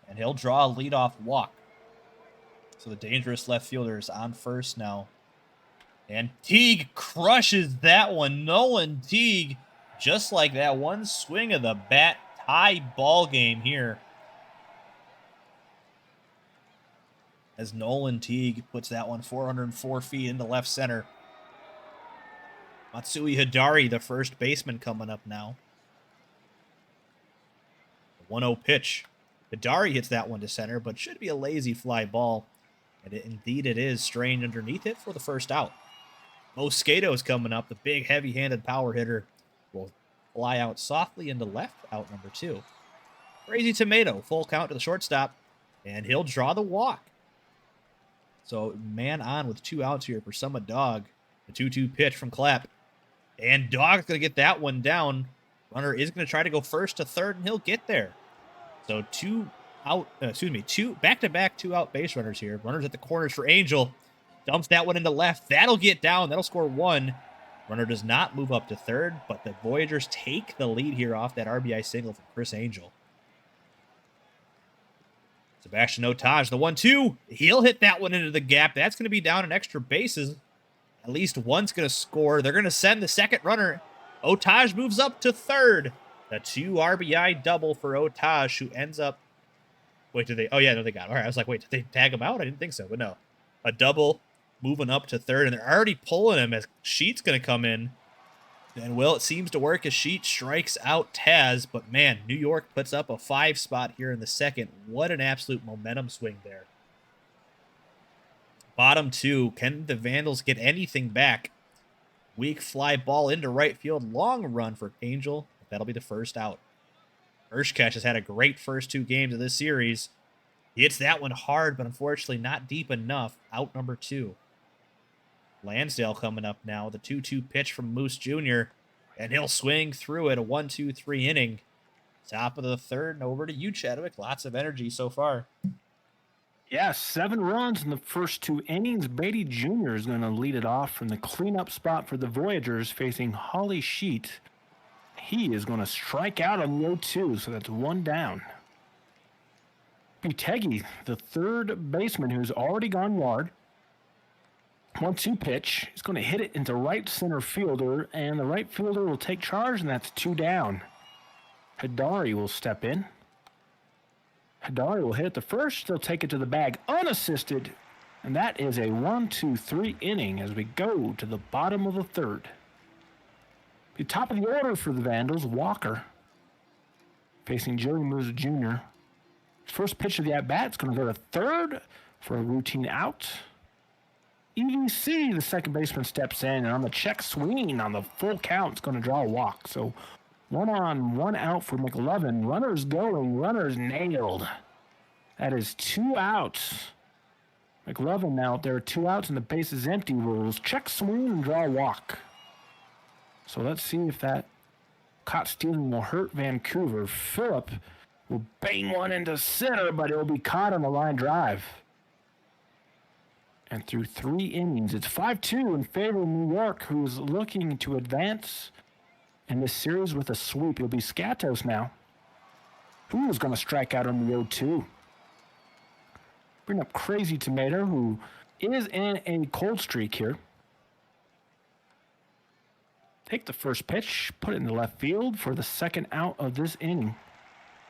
And he'll draw a leadoff walk. So the dangerous left fielder is on first now. And Teague crushes that one. Nolan Teague, just like that, one swing of the bat, tie ball game here. As Nolan Teague puts that one 404 feet into left center. Matsui Hidari, the first baseman, coming up now. 1-0 pitch. Hidari hits that one to center, but should be a lazy fly ball. And indeed it is. Strained underneath it for the first out. Mosquito's coming up. The big, heavy-handed power hitter will fly out softly into left, out number 2. Crazy Tomato, full count to the shortstop. And he'll draw the walk. So man on with 2 outs here for Summa Dog. The 2-2 pitch from Clapp. And Dog's going to get that one down. Runner is going to try to go first to third, and he'll get there. So 2 back-to-back 2-out base runners here. Runners at the corners for Angel. dumps that one into left. That'll get down. That'll score 1. Runner does not move up to third, but the Voyagers take the lead here off that RBI single from Chris Angel. Sebastian Otage, the 1-2. He'll hit that one into the gap. That's going to be down in extra bases. At least one's going to score. They're going to send the second runner. Otage moves up to third. A 2 RBI double for Otage, who ends up... Wait, did they... Oh, yeah, no, they got it. All right, I was like, wait, did they tag him out? I didn't think so, but no. A double moving up to third, and they're already pulling him as Sheet's going to come in. And, well, it seems to work as Sheet strikes out Taz, but, man, New York puts up a 5 spot here in the second. What an absolute momentum swing there. Bottom 2, can the Vandals get anything back? Weak fly ball into right field, long run for Angel. That'll be the first out. Urshkesh has had a great first 2 games of this series. He hits that one hard, but unfortunately not deep enough. Out number 2. Lansdale coming up now. The 2-2 pitch from Moose Jr. And he'll swing through it. A 1-2-3 inning. Top of the third. And over to you, Chadwick. Lots of energy so far. Yeah, 7 runs in the first 2 innings. Beatty Jr. is going to lead it off from the cleanup spot for the Voyagers, facing Holly Sheet. He is going to strike out on the 0-2, so that's 1 down. Butegi, the third baseman who's already gone yard. 1-2 pitch. He's going to hit it into right center fielder, and the right fielder will take charge, and that's 2 down. Hidari will step in. Hidari will hit it to first. They'll take it to the bag unassisted, and that is a 1-2-3 inning as we go to the bottom of the third. The top of the order for the Vandals, Walker, facing Joey Moose Jr. First pitch of the at-bat is going to go to third for a routine out. EVC, the second baseman, steps in, and on the check swing on the full count, it's going to draw a walk. So 1 on, 1 out for McLovin. Runners going, runners nailed. That is 2 outs. McLovin out there, 2 outs, and the base is empty. Rules check swing and draw a walk. So let's see if that caught stealing will hurt Vancouver. Phillip will bang one into center, but it will be caught on the line drive. And through 3 innings, it's 5-2 in favor of New York, who is looking to advance in this series with a sweep. It'll be Skatos now, who is going to strike out on the 0-2. Bring up Crazy Tomato, who is in a cold streak here. Take the first pitch, put it in the left field for the second out of this inning.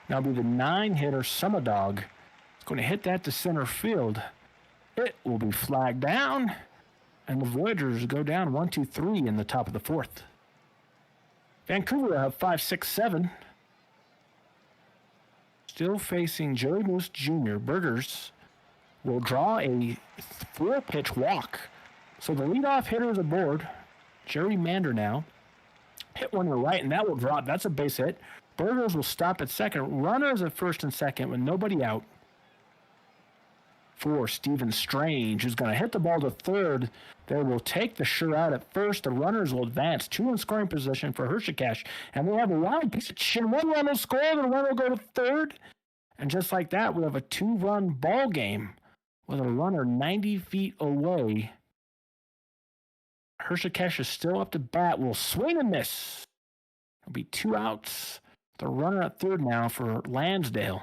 Now be the 9-hitter Sumadog. It's going to hit that to center field. It will be flagged down, and the Voyagers go down 1-2-3 in the top of the fourth. Vancouver will have 5, 6, 7. Still facing Joey Moose Jr. Burgers will draw a 4-pitch walk. So the leadoff hitter is aboard. Jerry Mander now. Hit one to the right, and that will drop. That's a base hit. Burgers will stop at second. Runners at first and second with nobody out. For Stephen Strange, who's going to hit the ball to third. They will take the sure out at first. The runners will advance. 2 in scoring position for Hershikash. And we have a wild pitch, and 1 run will score. The run will go to third. And just like that, we have a 2-run ball game with a runner 90 feet away. Hershikash is still up to bat. Will swing and miss. It'll be 2 outs. The runner at third now for Lansdale.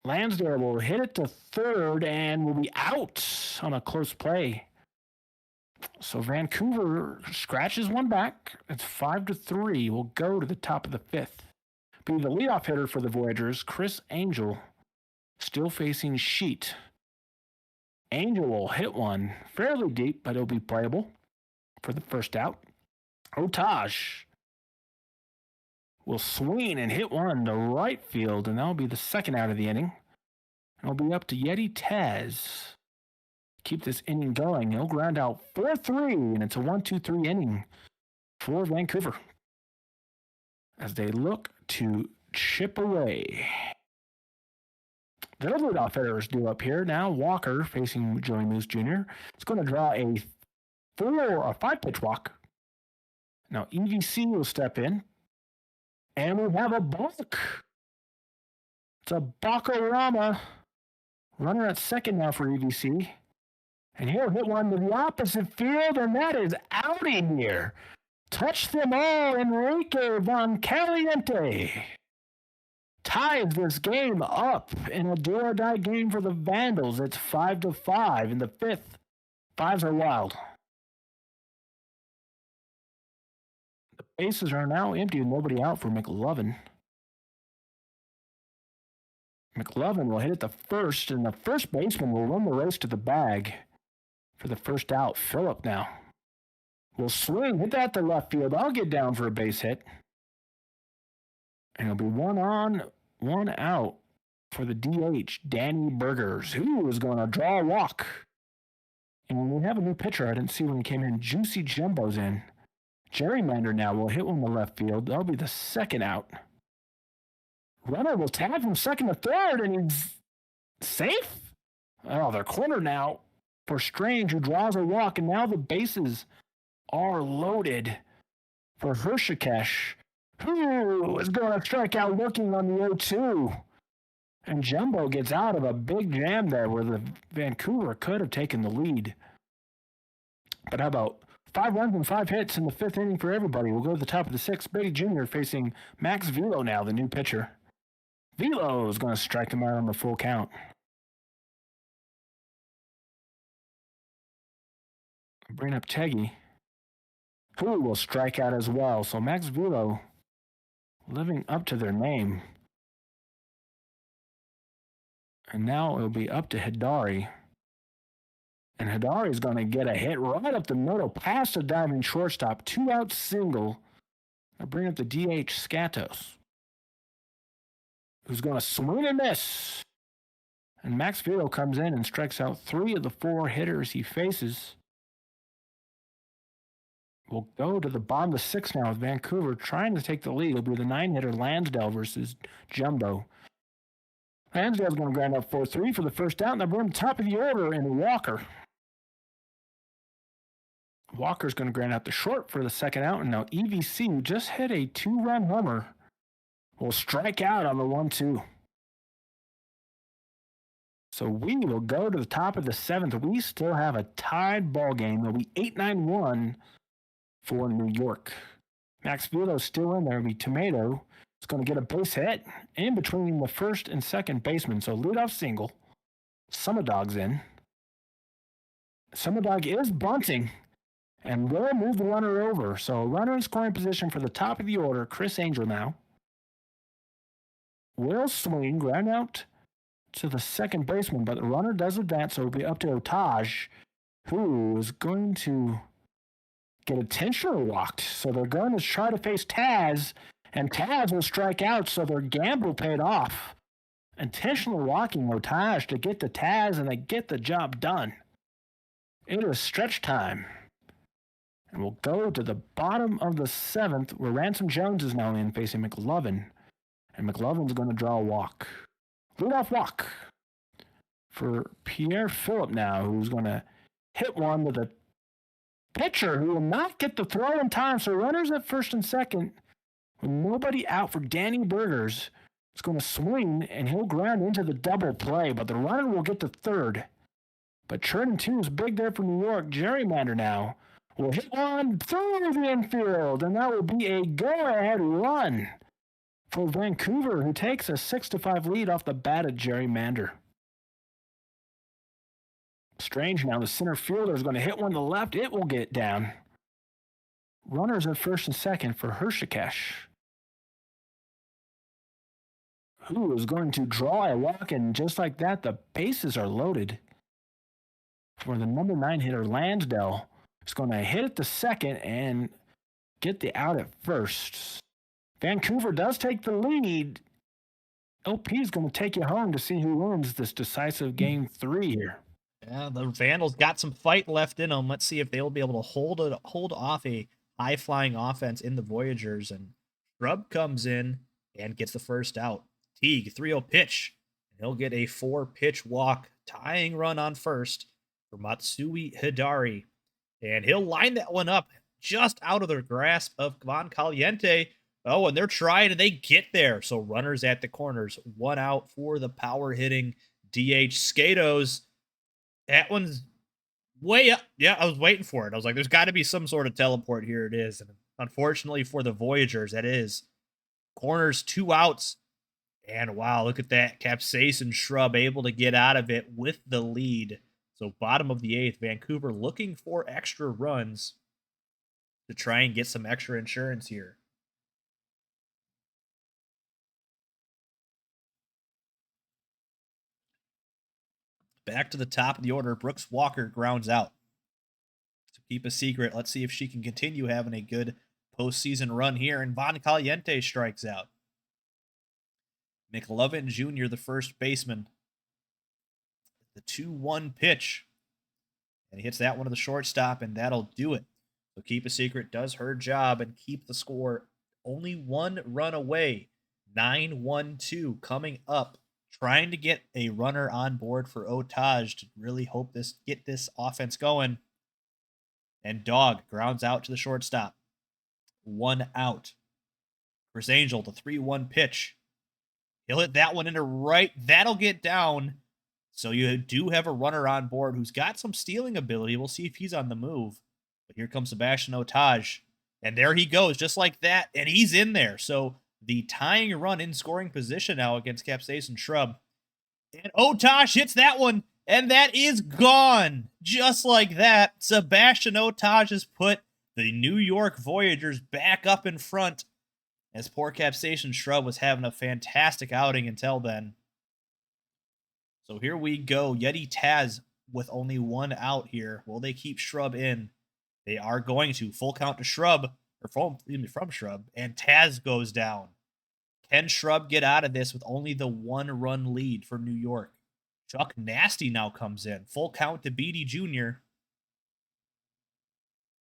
Lansdale will hit it to third and will be out on a close play. So Vancouver scratches one back. It's 5-3. We'll go to the top of the fifth. Be the leadoff hitter for the Voyagers, Chris Angel, still facing Sheet. Angel will hit one fairly deep, but it'll be playable for the first out. Otage will swing and hit one to right field, and that'll be the second out of the inning. And it'll be up to Yeti Taz. Keep this inning going. He'll ground out 4-3, and it's a 1-2-3 inning for Vancouver as they look to chip away. The leadoff hitter is due up here now. Walker facing Joey Moose Jr. It's going to draw a 5-pitch walk. Now EVC will step in. And we have a balk. It's a balkorama. Runner at second now for EVC. And he'll hit one to the opposite field, and that is out of here. Touch them all, Enrique Von Caliente. Ties this game up in a do-or-die game for the Vandals. It's 5-5 in the fifth. Fives are wild. The bases are now empty with nobody out for McLovin. McLovin will hit it the first, and the first baseman will run the race to the bag for the first out. Phillip now will swing, hit that to left field. I'll get down for a base hit. And it'll be 1 on, 1 out for the DH, Danny Burgers, who is going to draw a walk. And we have a new pitcher. I didn't see when he came in. Juicy Jumbo's in. Gerrymander now will hit one to left field. That'll be the second out. Runner will tag from second to third, and he's safe. Oh, they're cornered now for Strange, who draws a walk, and now the bases are loaded for Hershikesh, who is going to strike out looking on the 0-2. And Jumbo gets out of a big jam there where the Vancouver could have taken the lead. But how about 5 runs and 5 hits in the fifth inning for everybody? We'll go to the top of the sixth. Brady Jr. facing Max Velo now, the new pitcher. Velo is going to strike him out on the full count. Bring up Teggy, who will strike out as well. So Max Velo living up to their name. And now it'll be up to Hidari. And Hidari is going to get a hit right up the middle, past the diving shortstop. 2-out single. I'll bring up the DH Skatos, who's going to swing and miss. And Max Velo comes in and strikes out 3 of the 4 hitters he faces. We'll go to the bottom of the 6th now with Vancouver trying to take the lead. It'll be the 9-hitter Lansdale versus Jumbo. Lansdale's going to grind out 4-3 for the first out, and they're on top of the order in Walker. Walker's going to grind out the short for the second out, and now EVC, who just hit a 2-run homer, will strike out on the 1-2. So we will go to the top of the 7th. We still have a tied ball game. It'll be 8-9-1 for New York. Max Velo's still in there. It'll be Tomato. It's going to get a base hit in between the first and second baseman. So leadoff single. Summadog's in. Summadog is bunting and will move the runner over. So runner in scoring position for the top of the order. Chris Angel now will swing, ground out to the second baseman, but the runner does advance, so it'll be up to Otaj, who is going to get intentionally walked. So they're going to try to face Taz, and Taz will strike out, so their gamble paid off. Intentionally walking Otaj to get to Taz, and they get the job done. It is stretch time. And we'll go to the bottom of the 7th, where Ransom Jones is now in facing McLovin. And McLovin's going to draw a walk. Leadoff walk for Pierre Phillip now, who's going to hit one to the pitcher, who will not get the throw in time. So runners at first and second, with nobody out for Danny Burgers. It's going to swing, and he'll ground into the double play, but the runner will get to third. But turn 2 is big there for New York. Gerrymander now will hit one through the infield, and that will be a go-ahead run for Vancouver, who takes a 6-5 lead off the bat of Gerrymander. Strange now, the center fielder is going to hit one to the left. It will get down. Runners at first and second for Hershikesh, who is going to draw a walk, and just like that, the bases are loaded for the number 9 hitter, Lansdale. Is going to hit it to second and get the out at first. Vancouver does take the lead. LP is going to take you home to see who wins this decisive game 3 here. Yeah, the Vandals got some fight left in them. Let's see if they'll be able to hold off a high-flying offense in the Voyagers. And Shrub comes in and gets the first out. Teague, 3-0 pitch. And he'll get a 4-pitch walk, tying run on first for Matsui Hidari. And he'll line that one up just out of the grasp of Von Caliente. Oh, and they're trying, and they get there. So runners at the corners. 1 out for the power-hitting DH Skatos. That one's way up. Yeah, I was waiting for it. I was like, there's got to be some sort of teleport. Here it is. And unfortunately for the Voyagers, that is corners, 2 outs. And wow, look at that. Capsaicin Shrub able to get out of it with the lead. So, bottom of the eighth, Vancouver looking for extra runs to try and get some extra insurance here. Back to the top of the order, Brooks Walker grounds out. To keep a secret, let's see if she can continue having a good postseason run here. And Von Caliente strikes out. McLovin Jr., the first baseman. The 2-1 pitch. And he hits that one to the shortstop, and that'll do it. So keep a secret does her job and keep the score only 1 run away. 9-1-2 coming up. Trying to get a runner on board for Otage to really get this offense going. And Dog grounds out to the shortstop. 1 out. Chris Angel, the 3-1 pitch. He'll hit that one into right. That'll get down. So you do have a runner on board who's got some stealing ability. We'll see if he's on the move. But here comes Sebastian Otage. And there he goes, just like that. And he's in there. So the tying run in scoring position now against Capsaicin Shrub. And Otage hits that one. And that is gone. Just like that, Sebastian Otage has put the New York Voyagers back up in front, as poor Capsaicin Shrub was having a fantastic outing until then. So here we go. Yeti Taz with only 1 out here. Will they keep Shrub in? They are going to. Full count to Shrub, or from Shrub, and Taz goes down. Can Shrub get out of this with only the 1-run lead for New York? Chuck Nasty now comes in. Full count to Beatty Jr.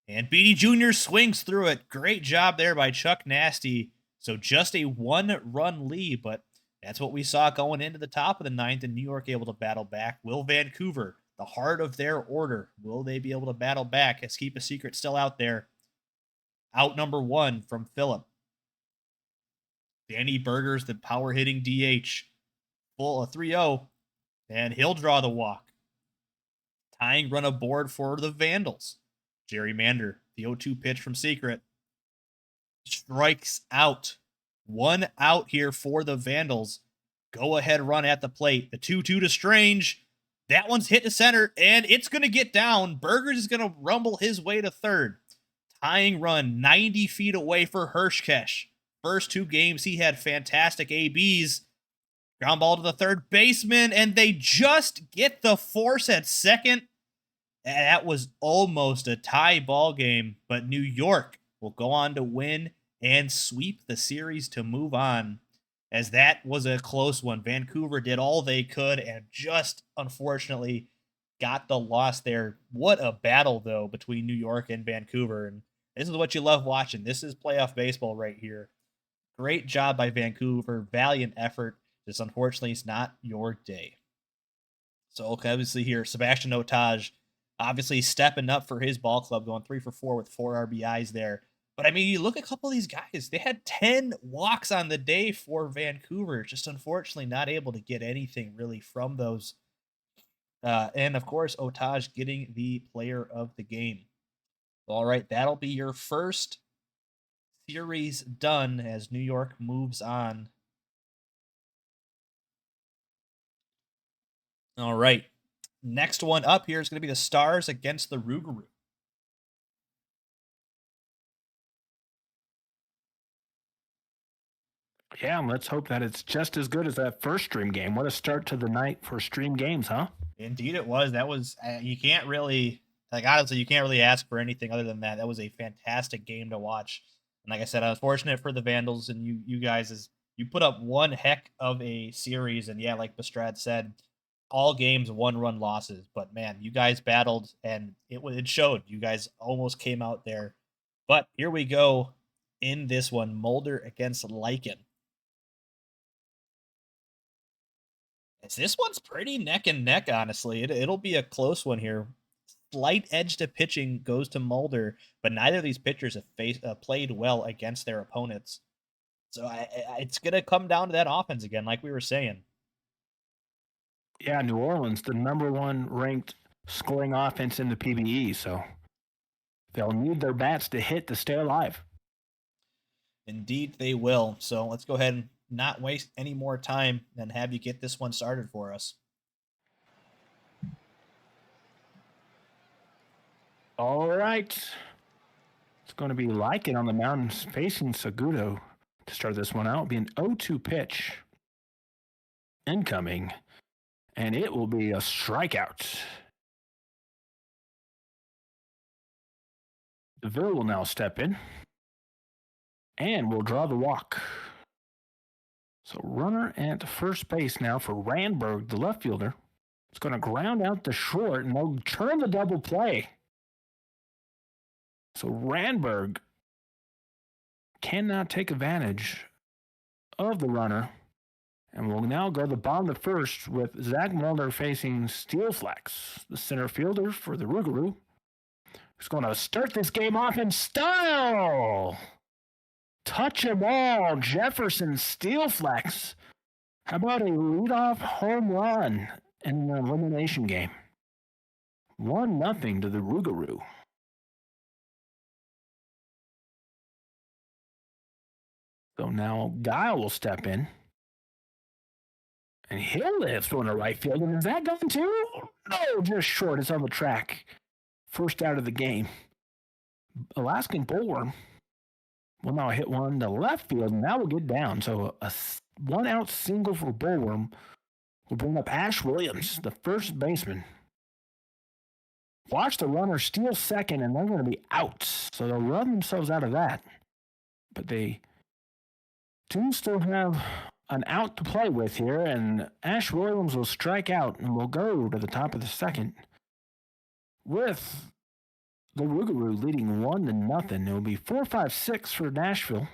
And Beatty Jr. swings through it. Great job there by Chuck Nasty. So just a 1-run lead, but that's what we saw going into the top of the 9th, and New York able to battle back. Will Vancouver, the heart of their order, will they be able to battle back? As Keep a Secret still out there. Out number 1 from Phillip. Danny Burgers, the power hitting DH. Full 3-0. And he'll draw the walk. Tying run aboard for the Vandals. Jerry Mander, the 0-2 pitch from Secret. Strikes out. 1 out here for the Vandals. Go ahead run at the plate. The 2-2 to Strange. That one's hit to center, and it's going to get down. Burgers is going to rumble his way to third. Tying run 90 feet away for Hirschkesh. First 2 games, he had fantastic ABs. Ground ball to the third baseman, and they just get the force at second. That was almost a tie ball game, but New York will go on to win and sweep the series to move on, as that was a close one. Vancouver did all they could and just unfortunately got the loss there. What a battle, though, between New York and Vancouver, and this is what you love watching. This is playoff baseball right here. Great job by Vancouver. Valiant effort. Just unfortunately, it's not your day. So, okay, obviously here, Sebastian Otage obviously stepping up for his ball club, going 3 for 4 with 4 RBIs there. But, I mean, you look at a couple of these guys. They had 10 walks on the day for Vancouver. Just unfortunately not able to get anything really from those. And, of course, Otage getting the player of the game. All right, that'll be your first series done as New York moves on. All right. Next one up here is going to be the Stars against the Rougarou. Yeah, and let's hope that it's just as good as that first stream game. What a start to the night for stream games, huh? Indeed it was. That was, you can't really, like, honestly, you can't really ask for anything other than that. That was a fantastic game to watch. And like I said, I was fortunate for the Vandals and you guys, as you put up one heck of a series. And yeah, like Bestrad said, all games 1-run losses. But man, you guys battled and it showed. You guys almost came out there. But here we go in this one, Mulder against Lycan. This one's pretty neck and neck, honestly. It'll be a close one here. Slight edge to pitching goes to Mulder, but neither of these pitchers have played well against their opponents. So it's going to come down to that offense again, like we were saying. Yeah, New Orleans, the #1 ranked scoring offense in the PBE, so they'll need their bats to hit to stay alive. Indeed, they will. So let's go ahead and not waste any more time and have you get this one started for us. All right. It's going to be Lycan on the mound facing Segudo to start this one out. It'll be an 0-2 pitch incoming, and it will be a strikeout. DeVille will now step in and will draw the walk. So runner at first base now for Randberg, the left fielder. It's going to ground out the short, and they'll turn the double play. So Randberg cannot take advantage of the runner, and will now go to the bottom of the first with Zach Mulder facing Steelflex, the center fielder for the Rougarou, who's going to start this game off in style. Touch him all, Jefferson Steelflex. How about a leadoff home run in an elimination game? 1-0 to the Rougarou. So now Guile will step in. And he'll lift on the right field. And is that going to? No, just short. It's on the track. First out of the game. Alaskan Bullworm will now hit one to left field, and that will get down. So a 1-out single for Bullworm will bring up Ash Williams, the first baseman. Watch the runner steal second, and they're going to be out. So they'll run themselves out of that. But they do still have an out to play with here, and Ash Williams will strike out and will go to the top of the second with the Rougarou leading 1-0. It will be 4-5-6 for Nashville.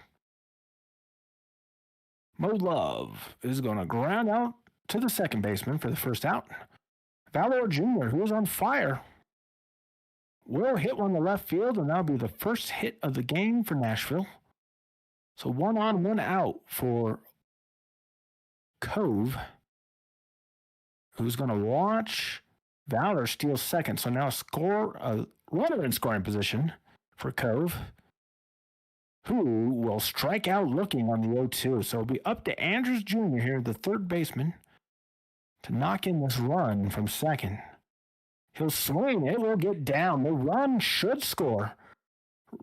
Mo Love is going to ground out to the second baseman for the first out. Valor Jr., who is on fire, will hit one to left field, and that'll be the first hit of the game for Nashville. So 1 on, 1 out for Cove, who's going to watch Valor steal second. So now a runner in scoring position for Cove, who will strike out looking on the 0-2. So it'll be up to Andrews Jr. here, the third baseman, to knock in this run from second. He'll swing. It will get down. The run should score.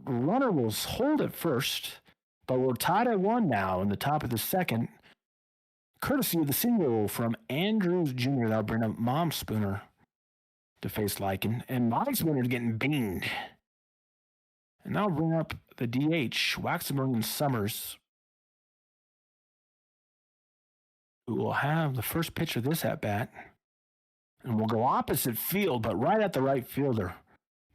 The runner will hold it first, but we're tied at 1 now in the top of the second, courtesy of the single from Andrews Jr. That'll bring up Mom Spooner to face Lycan. And Mom Spooner's getting beamed. And that'll bring up the DH, Waximilian Summers, who will have the first pitch of this at-bat. And we'll go opposite field, but right at the right fielder.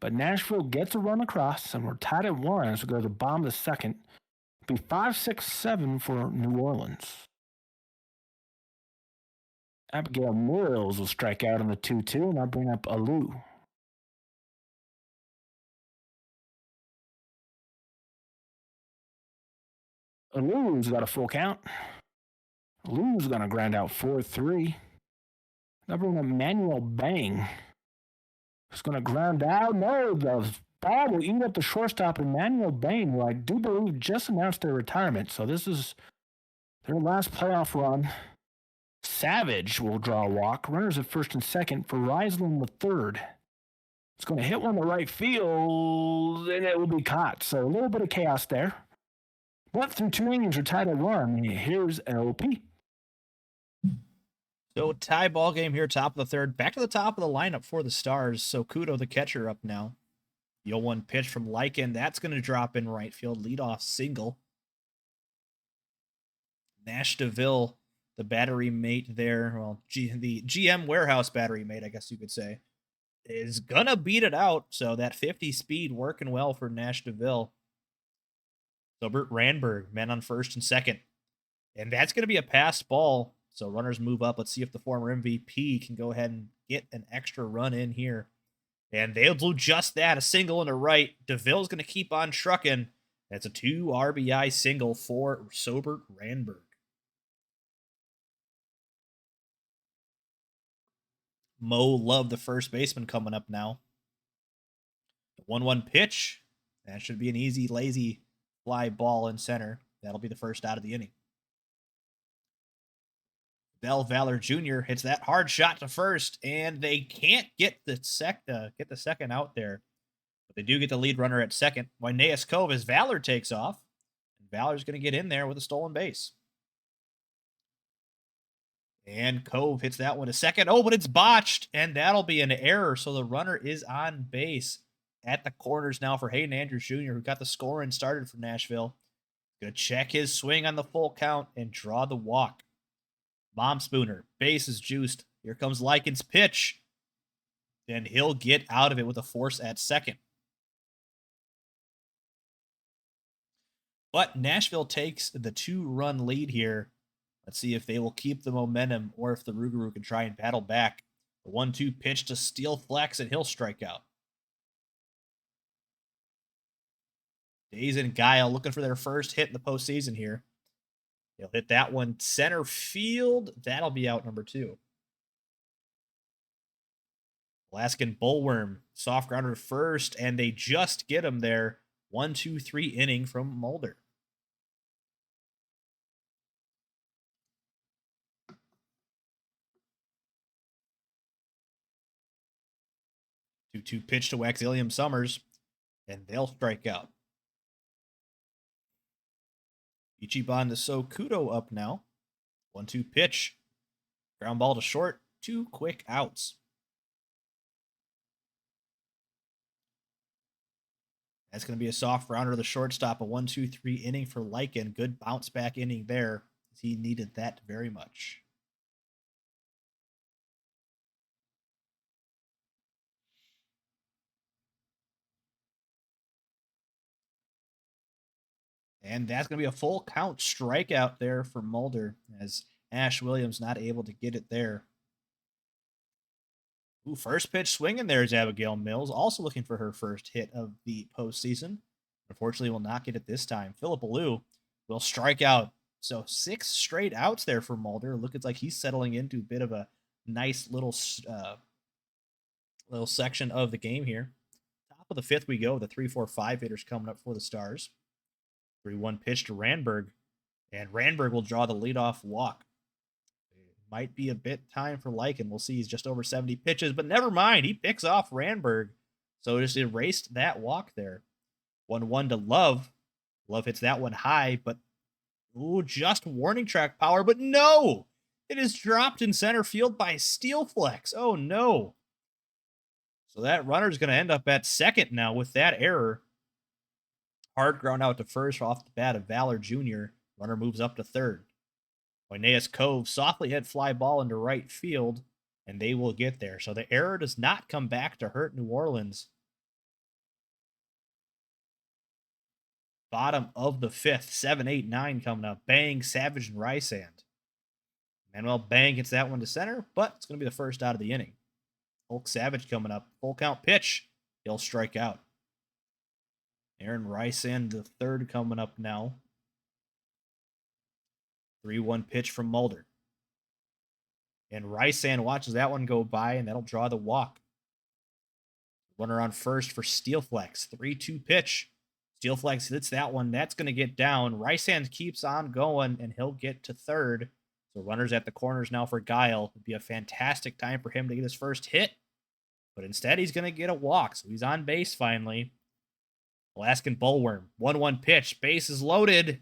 But Nashville gets a run across, and we're tied at 1 as we go to the bottom of the second. It'll be 5-6-7 for New Orleans. Abigail Mills will strike out on the 2-2, and I'll bring up Alou. Alou's got a full count. Alou's going to ground out 4-3. I'll bring up Manuel Bang. He's going to ground out. No, the ball will eat up the shortstop, Emmanuel Bain, who I do believe just announced their retirement. So this is their last playoff run. Savage will draw a walk. Runners at first and second for Riesling the third. It's going to hit one to right field, and it will be caught. So a little bit of chaos there. But through 2 innings, we're tied at 1. Here's LP. So tie ball game here, top of the third. Back to the top of the lineup for the Stars. So Kudo, the catcher, up now. The 0-1 pitch from Lycan. That's going to drop in right field. Leadoff single. Nash DeVille, the battery mate there. Well, the GM warehouse battery mate, I guess you could say, is going to beat it out. So that 50 speed working well for Nash DeVille. So Bert Randberg, men on first and second. And that's going to be a passed ball. So runners move up. Let's see if the former MVP can go ahead and get an extra run in here. And they'll do just that, a single into right. DeVille's going to keep on trucking. That's a 2 RBI single for Sobert Randberg. Mo Love, the first baseman, coming up now. 1-1 pitch. That should be an easy, lazy fly ball in center. That'll be the first out of the inning. Del Valor Jr. hits that hard shot to first, and they can't get the second out there. But they do get the lead runner at second. Wineas Cove as Valor takes off. And Valor's going to get in there with a stolen base. And Cove hits that one to second. Oh, but it's botched, and that'll be an error. So the runner is on base at the corners now for Hayden Andrews Jr., who got the scoring started for Nashville. Going to check his swing on the full count and draw the walk. Mom Spooner, base is juiced. Here comes Lycan's pitch. And he'll get out of it with a force at second. But Nashville takes the 2-run lead here. Let's see if they will keep the momentum or if the Rougarou can try and battle back. The 1-2 pitch to Steel Flex, and he'll strike out. Days and Guile looking for their first hit in the postseason here. They'll hit that one center field. That'll be out number 2. Alaskan Bullworm, soft grounder first, and they just get him there. 1-2-3 inning from Mulder. Two pitch to Waxilium Summers, and they'll strike out. Ichiban to Sokudo up now. 1-2 pitch. Ground ball to short. 2 quick outs. That's going to be a soft rounder to the shortstop. A 1-2-3 inning for Lycan. Good bounce back inning there. He needed that very much. And that's going to be a full count strikeout there for Mulder, as Ash Williams not able to get it there. Ooh, first pitch swinging there is Abigail Mills, also looking for her first hit of the postseason. Unfortunately, will not get it this time. Philip Alou will strike out. So 6 straight outs there for Mulder. Looks like he's settling into a bit of a nice little section of the game here. Top of the 5th we go. The 3-4-5 hitters coming up for the Stars. 3-1 pitch to Randberg, and Randberg will draw the leadoff walk. It might be a bit time for Lycan. We'll see. He's just over 70 pitches, but never mind. He picks off Randberg, so just erased that walk there. 1-1 to Love. Love hits that one high, but just warning track power, but no! It is dropped in center field by Steel Flex. Oh, no. So that runner's going to end up at second now with that error. Hard ground out to first off the bat of Valor Jr. Runner moves up to third. Wineas Cove softly hit fly ball into right field, and they will get there. So the error does not come back to hurt New Orleans. Bottom of the 5th, 7, 8, 9 coming up. Bang, Savage, and Rysand. Manuel Bang hits that one to center, but it's going to be the first out of the inning. Hulk Savage coming up. Full count pitch. He'll strike out. Aaron Rysand, the third, coming up now. 3-1 pitch from Mulder. And Rysand watches that one go by, and that'll draw the walk. Runner on first for Steelflex. 3-2 pitch. Steelflex hits that one. That's going to get down. Rysand keeps on going, and he'll get to third. So runners at the corners now for Guile. It'd be a fantastic time for him to get his first hit. But instead, he's going to get a walk. So he's on base finally. Alaskan Bullworm, 1-1 pitch, base is loaded,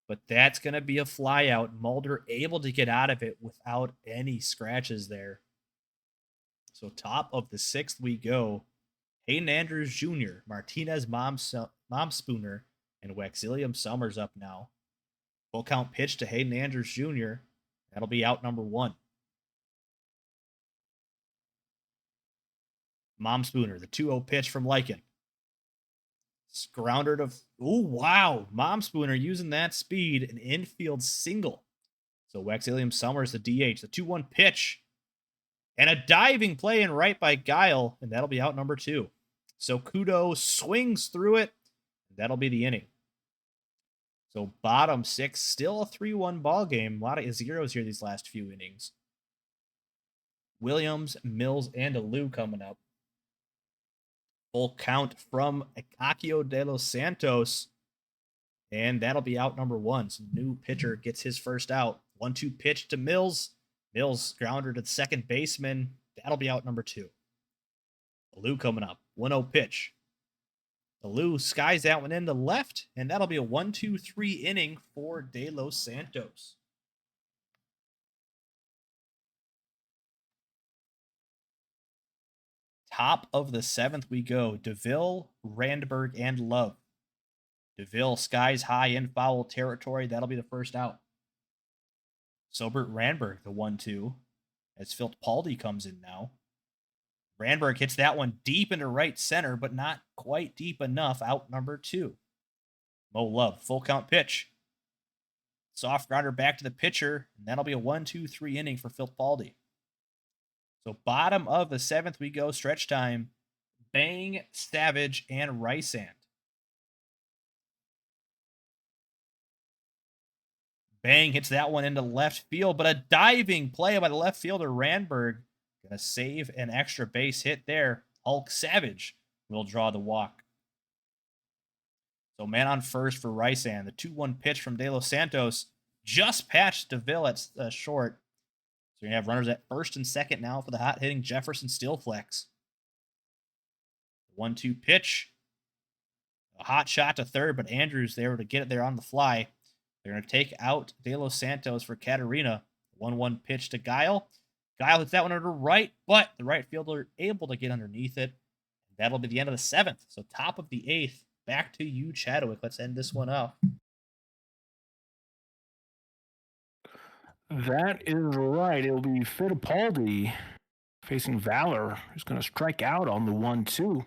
but that's going to be a fly out. Mulder able to get out of it without any scratches there. So top of the 6th we go. Hayden Andrews Jr., Martinez Mom Spooner, and Waxilium Summers up now. Full count pitch to Hayden Andrews Jr. That'll be out number 1. Mom Spooner, the 2-0 pitch from Lycan. Grounder to, oh, wow. Mom Spooner using that speed, an infield single. So Waxilium Summers, the DH, the 2-1 pitch, and a diving play in right by Guile, and that'll be out number 2. So Kudo swings through it, and that'll be the inning. So bottom 6, still a 3-1 ball game. A lot of zeros here these last few innings. Williams, Mills, and Alou coming up. Full count from Akio de los Santos. And that'll be out number 1. So new pitcher gets his first out. 1-2 pitch to Mills. Mills grounder to the second baseman. That'll be out number 2. Alou coming up. 1-0 pitch. Alou skies that one in to left, and that'll be a 1-2-3 inning for De Los Santos. Top of the 7th we go. DeVille, Randberg, and Love. DeVille skies high in foul territory. That'll be the first out. Sobert Randberg, the 1-2, as Fittipaldi comes in now. Randberg hits that one deep into right center, but not quite deep enough. Out number 2. Mo Love, full count pitch. Soft grounder back to the pitcher, and that'll be a 1-2-3 inning for Fittipaldi. So bottom of the 7th we go, stretch time. Bang, Savage, and Rysand. Bang hits that one into left field, but a diving play by the left fielder, Randberg. Gonna save an extra base hit there. Hulk Savage will draw the walk. So man on first for Rysand. The 2-1 pitch from De Los Santos just patched DeVille at short. So you're gonna have runners at first and second now for the hot-hitting Jefferson Steelflex. 1-2 pitch. A hot shot to third, but Andrews there to get it there on the fly. They're going to take out De Los Santos for Catarina. 1-1 pitch to Guile. Guile hits that one under right, but the right fielder able to get underneath it. That'll be the end of the 7th. So top of the 8th. Back to you, Chadwick. Let's end this one off. That is right. It'll be Fittipaldi facing Valor, who's going to strike out on the 1-2.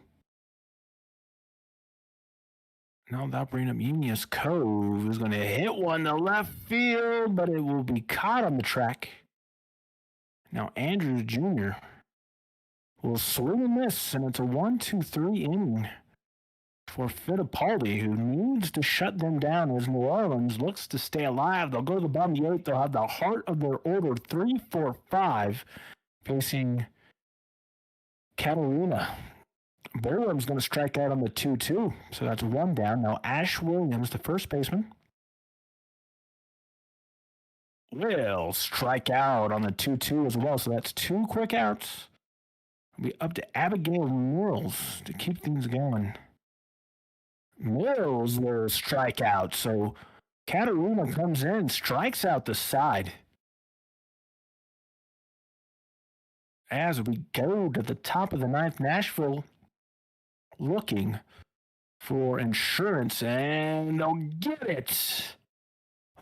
Now that'll bring up Unius Cove, who's going to hit one to left field, but it will be caught on the track. Now Andrews Jr. will swing and miss, and it's a 1-2-3 inning for Fittipaldi, who needs to shut them down as New Orleans looks to stay alive. They'll go to the bottom of the 8th. They'll have the heart of their order 3, 4, 5 facing Catalina. Boylan's going to strike out on the 2-2, so that's 1 down. Now Ash Williams, the first baseman, will strike out on the 2-2 as well, so that's 2 quick outs. It'll be up to Abigail Mills to keep things going. Mills will strike out, so Catarina comes in, strikes out the side. As we go to the top of the 9th, Nashville looking for insurance, and they'll get it.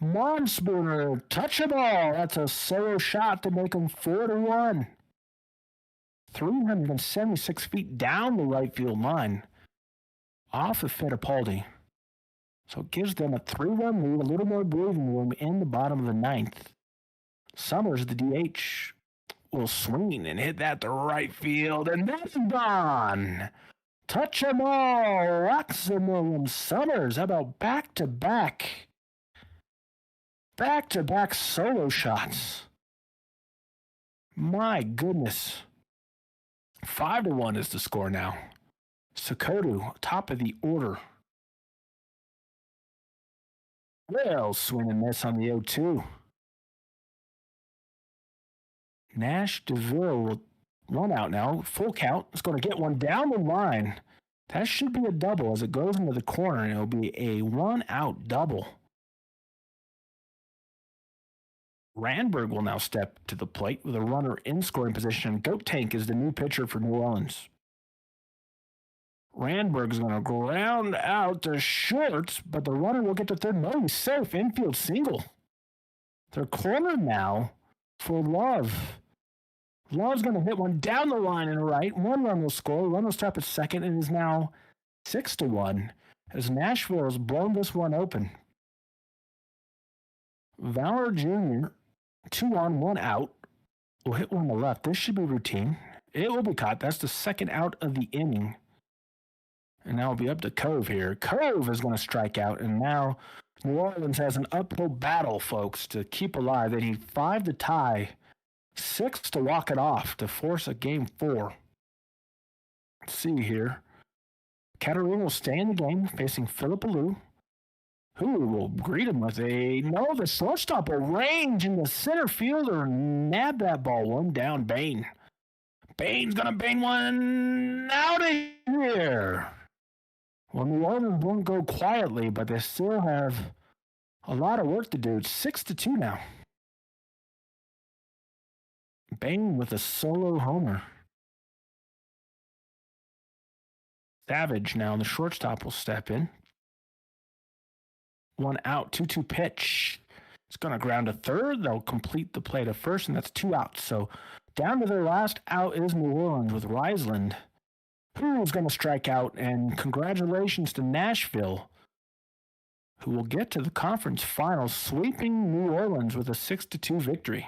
Monspooner, touch the ball. That's a solo shot to make them 4-1. 376 feet down the right field line off of Fittipaldi. So it gives them a 3-1 lead, a little more breathing room in the bottom of the 9th. Summers, the DH, will swing and hit that to right field, and that's gone. Touch them all. Roxon Williams, Summers. How about back-to-back solo shots? My goodness. 5-1 is the score now. Sokoto, top of the order. Well, swing and miss on the 0-2. Nash DeVille will run out now. Full count. It's going to get one down the line. That should be a double as it goes into the corner, and it'll be a 1-out double. Randberg will now step to the plate with a runner in scoring position. Goat Tank is the new pitcher for New Orleans. Randberg is going to ground out to short, but the runner will get to third. No, he's safe. Infield single. They're cornered now for Love. Love's going to hit one down the line and right. 1 run will score. Run will stop at second and is now 6-1 as Nashville has blown this one open. Valor Jr., 2 on, 1 out, will hit one to left. This should be routine. It will be caught. That's the 2nd out of the inning. And now it'll be up to Cove here. Cove is going to strike out, and now New Orleans has an uphill battle, folks, to keep alive. They need 5 to tie 6 to walk it off to force a game 4. Let's see here. Katarina will stay in the game facing Philip Alou, who will greet him with the shortstop will range in the center fielder and nab that ball. One down, Bain. Bain's going to bang one out of here. Well, New Orleans won't go quietly, but they still have a lot of work to do. It's 6-2 now. Bain with a solo homer. Savage now, and the shortstop will step in. 1 out, 2-2 pitch. It's going to ground to third. They'll complete the play to first, and that's 2 outs. So down to their last out is New Orleans with Riesland, who is going to strike out. And congratulations to Nashville, who will get to the conference finals, sweeping New Orleans with a 6-2 victory.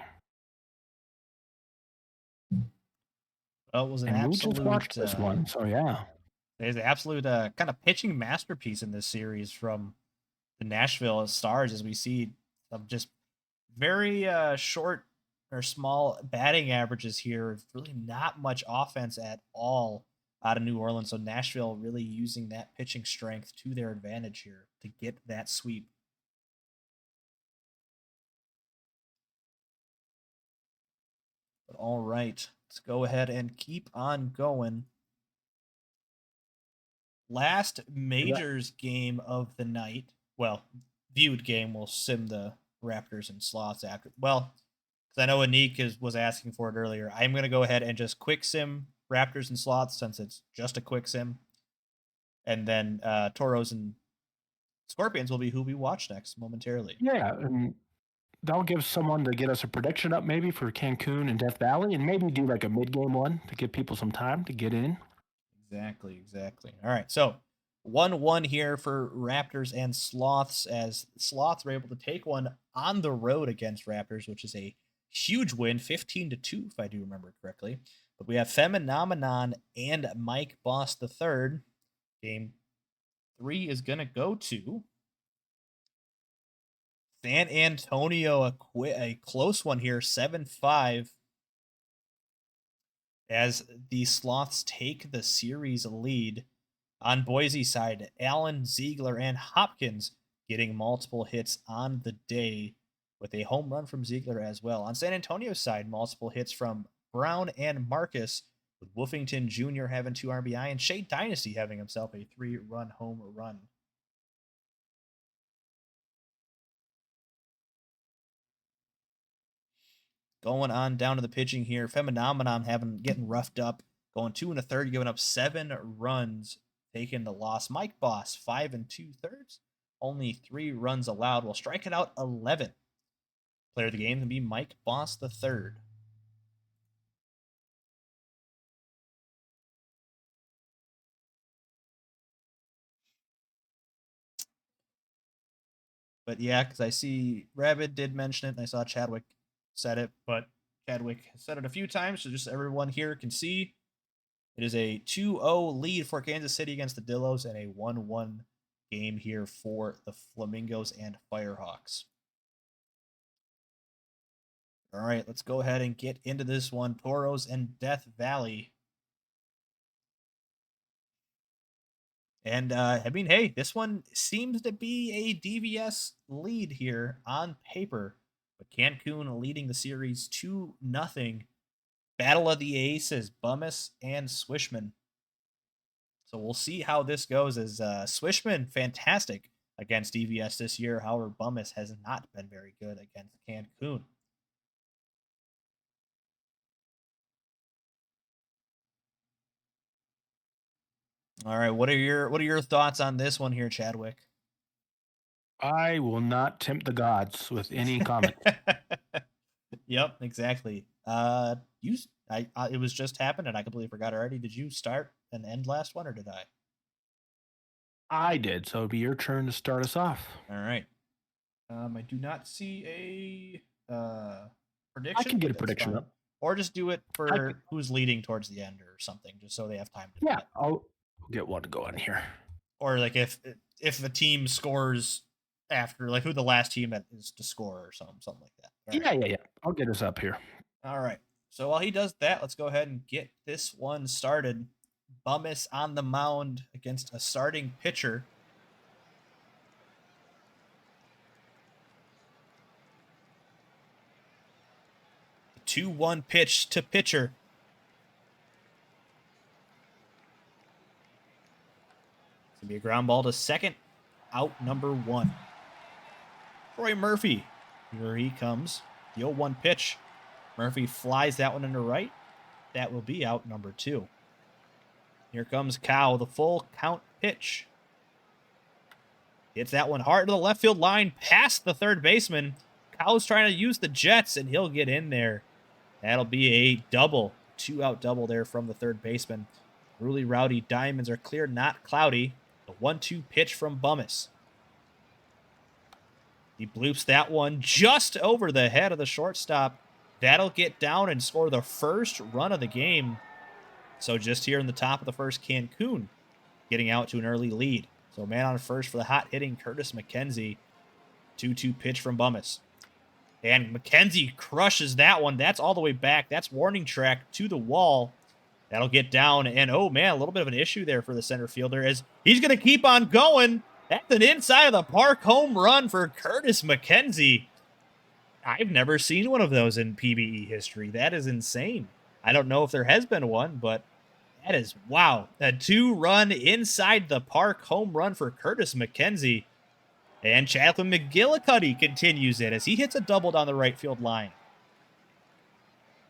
Well, it was an And absolute. we just watched this one, so yeah. There's an absolute kind of pitching masterpiece in this series from the Nashville Stars, as we see of just very short or small batting averages here. Really not much offense at all out of New Orleans. So Nashville really using that pitching strength to their advantage here to get that sweep. But all right, let's go ahead and keep on going. Last majors game of the night. Well, viewed game. We'll sim the Raptors and Sloths after. Well, because I know Anik was asking for it earlier. I'm going to go ahead and just quick sim Raptors and Sloths since it's just a quick sim. And then Toros and Scorpions will be who we watch next momentarily. Yeah, and that'll give someone to get us a prediction up maybe for Cancun and Death Valley, and maybe do like a mid-game one to give people some time to get in. Exactly. All right, so 1-1 here for Raptors and Sloths, as Sloths were able to take one on the road against Raptors, which is a huge win, 15-2, if I do remember correctly. But we have Phenomenon and Mike Boss III. Game 3 is going to go to San Antonio, a close one here, 7-5. As the Sloths take the series lead. On Boise side, Allen, Ziegler, and Hopkins getting multiple hits on the day, with a home run from Ziegler as well. On San Antonio's side, multiple hits from Brown and Marcus, with Woofington Jr. having 2 RBI and Shea Dynasty having himself a 3-run home run. Going on down to the pitching here, Phenomenon getting roughed up, going 2 1/3, giving up 7 runs, taking the loss. Mike Boss, 5 2/3, only 3 runs allowed, while striking out 11. Player of the game can be Mike Boss III. But yeah, because I see Rabbit did mention it, and I saw Chadwick said it, but Chadwick has said it a few times, so just everyone here can see. It is a 2-0 lead for Kansas City against the Dillos, and a 1-1 game here for the Flamingos and Firehawks. All right, let's go ahead and get into this one. Toros and Death Valley. And I mean, hey, this one seems to be a DVS lead here on paper, but Cancun leading the series 2-0. Battle of the Aces, Bummus and Swishman. So we'll see how this goes, as Swishman, fantastic against DVS this year. However, Bummus has not been very good against Cancun. All right, what are your thoughts on this one here, Chadwick? I will not tempt the gods with any comment. Yep, exactly. It was just happened, and I completely forgot already. Did you start and end last one, or did I? I did, so it'll be your turn to start us off. All right. I do not see a prediction. I can get a prediction up. Or just do it for who's leading towards the end or something, just so they have time to do it. I'll get one to go in here. Or like if the team scores after, like who the last team is to score or something like that. All right. Yeah. I'll get us up here. All right. So while he does that, let's go ahead and get this one started. Bummis on the mound against a starting pitcher. The 2-1 pitch to pitcher. It's going to be a ground ball to second. Out number 1. Troy Murphy. Here he comes. The 0-1 pitch. Murphy flies that one into right. That will be out number 2. Here comes Cow, the full count pitch. Hits that one hard to the left field line, past the third baseman. Cow's trying to use the Jets, and he'll get in there. That'll be a double. 2-out double there from the third baseman. Really Rowdy Diamonds are clear, not cloudy. The 1-2 pitch from Bummis. He bloops that one just over the head of the shortstop. That'll get down and score the first run of the game. So just here in the top of the first, Cancun getting out to an early lead. So man on first for the hot-hitting Curtis McKenzie. 2-2 pitch from Bummis. And McKenzie crushes that one. That's all the way back. That's warning track to the wall. That'll get down. And, oh, man, a little bit of an issue there for the center fielder as he's going to keep on going. That's an inside of the park home run for Curtis McKenzie. I've never seen one of those in PBE history. That is insane. I don't know if there has been one, but that is, wow. A 2-run inside the park home run for Curtis McKenzie. And Chadwick McGillicuddy continues it as he hits a double down the right field line.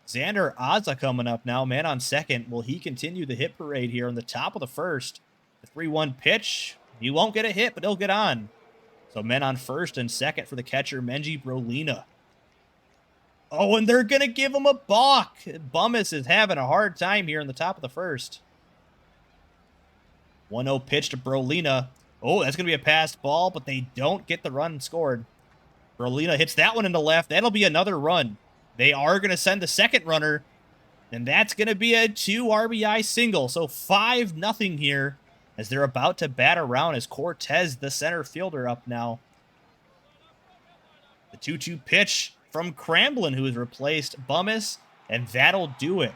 Xander Azza coming up now, man on second. Will he continue the hit parade here on the top of the first? The 3-1 pitch. He won't get a hit, but he'll get on. So men on first and second for the catcher, Menji Brolina. Oh, and they're going to give him a balk. Bummis is having a hard time here in the top of the first. 1-0 pitch to Brolina. Oh, that's going to be a passed ball, but they don't get the run scored. Brolina hits that one into left. That'll be another run. They are going to send the second runner, and that's going to be a 2 RBI single. So 5-0 here as they're about to bat around as Cortez, the center fielder, up now. The 2-2 pitch from Cramblin, who has replaced Bummis, and that'll do it.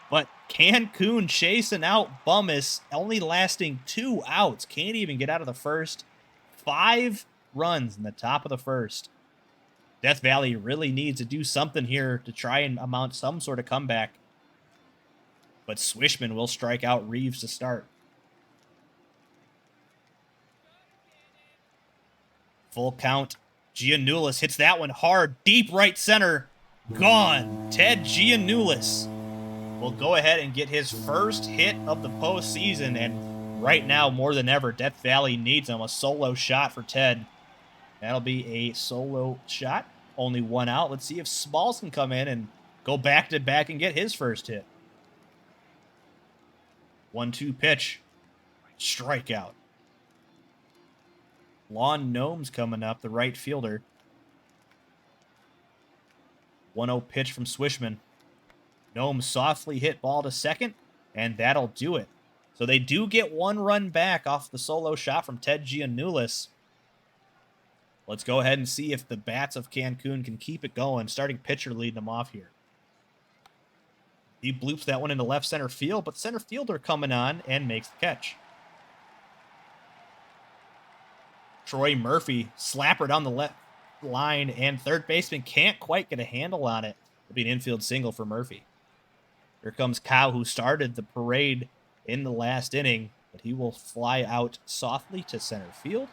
But Cancun chasing out Bummis, only lasting 2 outs. Can't even get out of the first. 5 runs in the top of the first. Death Valley really needs to do something here to try and mount some sort of comeback. But Swishman will strike out Reeves to start. Full count. Giannoulis hits that one hard. Deep right center. Gone. Ted Giannoulis will go ahead and get his first hit of the postseason. And right now, more than ever, Death Valley needs him. A solo shot for Ted. That'll be a solo shot. Only 1 out. Let's see if Smalls can come in and go back-to-back and get his first hit. 1-2 pitch. Strikeout. Lon Gnome's coming up, the right fielder. 1-0 pitch from Swishman. Gnome softly hit ball to second, and that'll do it. So they do get 1 run back off the solo shot from Ted Giannoulis. Let's go ahead and see if the bats of Cancun can keep it going. Starting pitcher leading them off here. He bloops that one into left center field, but center fielder coming on and makes the catch. Troy Murphy, slapper down the left line, and third baseman can't quite get a handle on it. It'll be an infield single for Murphy. Here comes Cow, who started the parade in the last inning, but he will fly out softly to center field.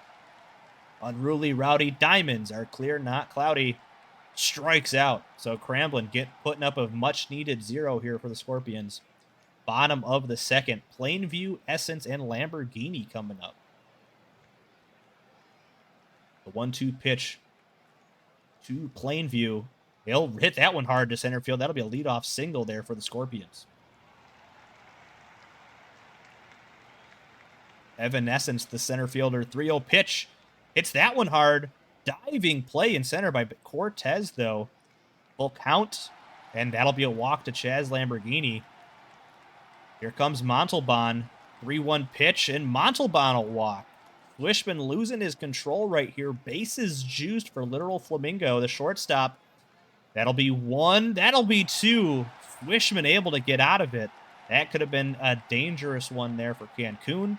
Unruly Rowdy Diamonds are clear, not cloudy. Strikes out. So Cramblin putting up a much-needed 0 here for the Scorpions. Bottom of the second. Plainview, Essence, and Lamborghini coming up. The 1-2 pitch to Plainview. He'll hit that one hard to center field. That'll be a leadoff single there for the Scorpions. Evanescence, the center fielder. 3-0 pitch. Hits that one hard. Diving play in center by Cortez, though. Full count. And that'll be a walk to Chaz Lamborghini. Here comes Montalban. 3-1 pitch, and Montalban will walk. Wishman losing his control right here. Bases juiced for Literal Flamingo, the shortstop. That'll be one. That'll be two. Wishman able to get out of it. That could have been a dangerous one there for Cancun.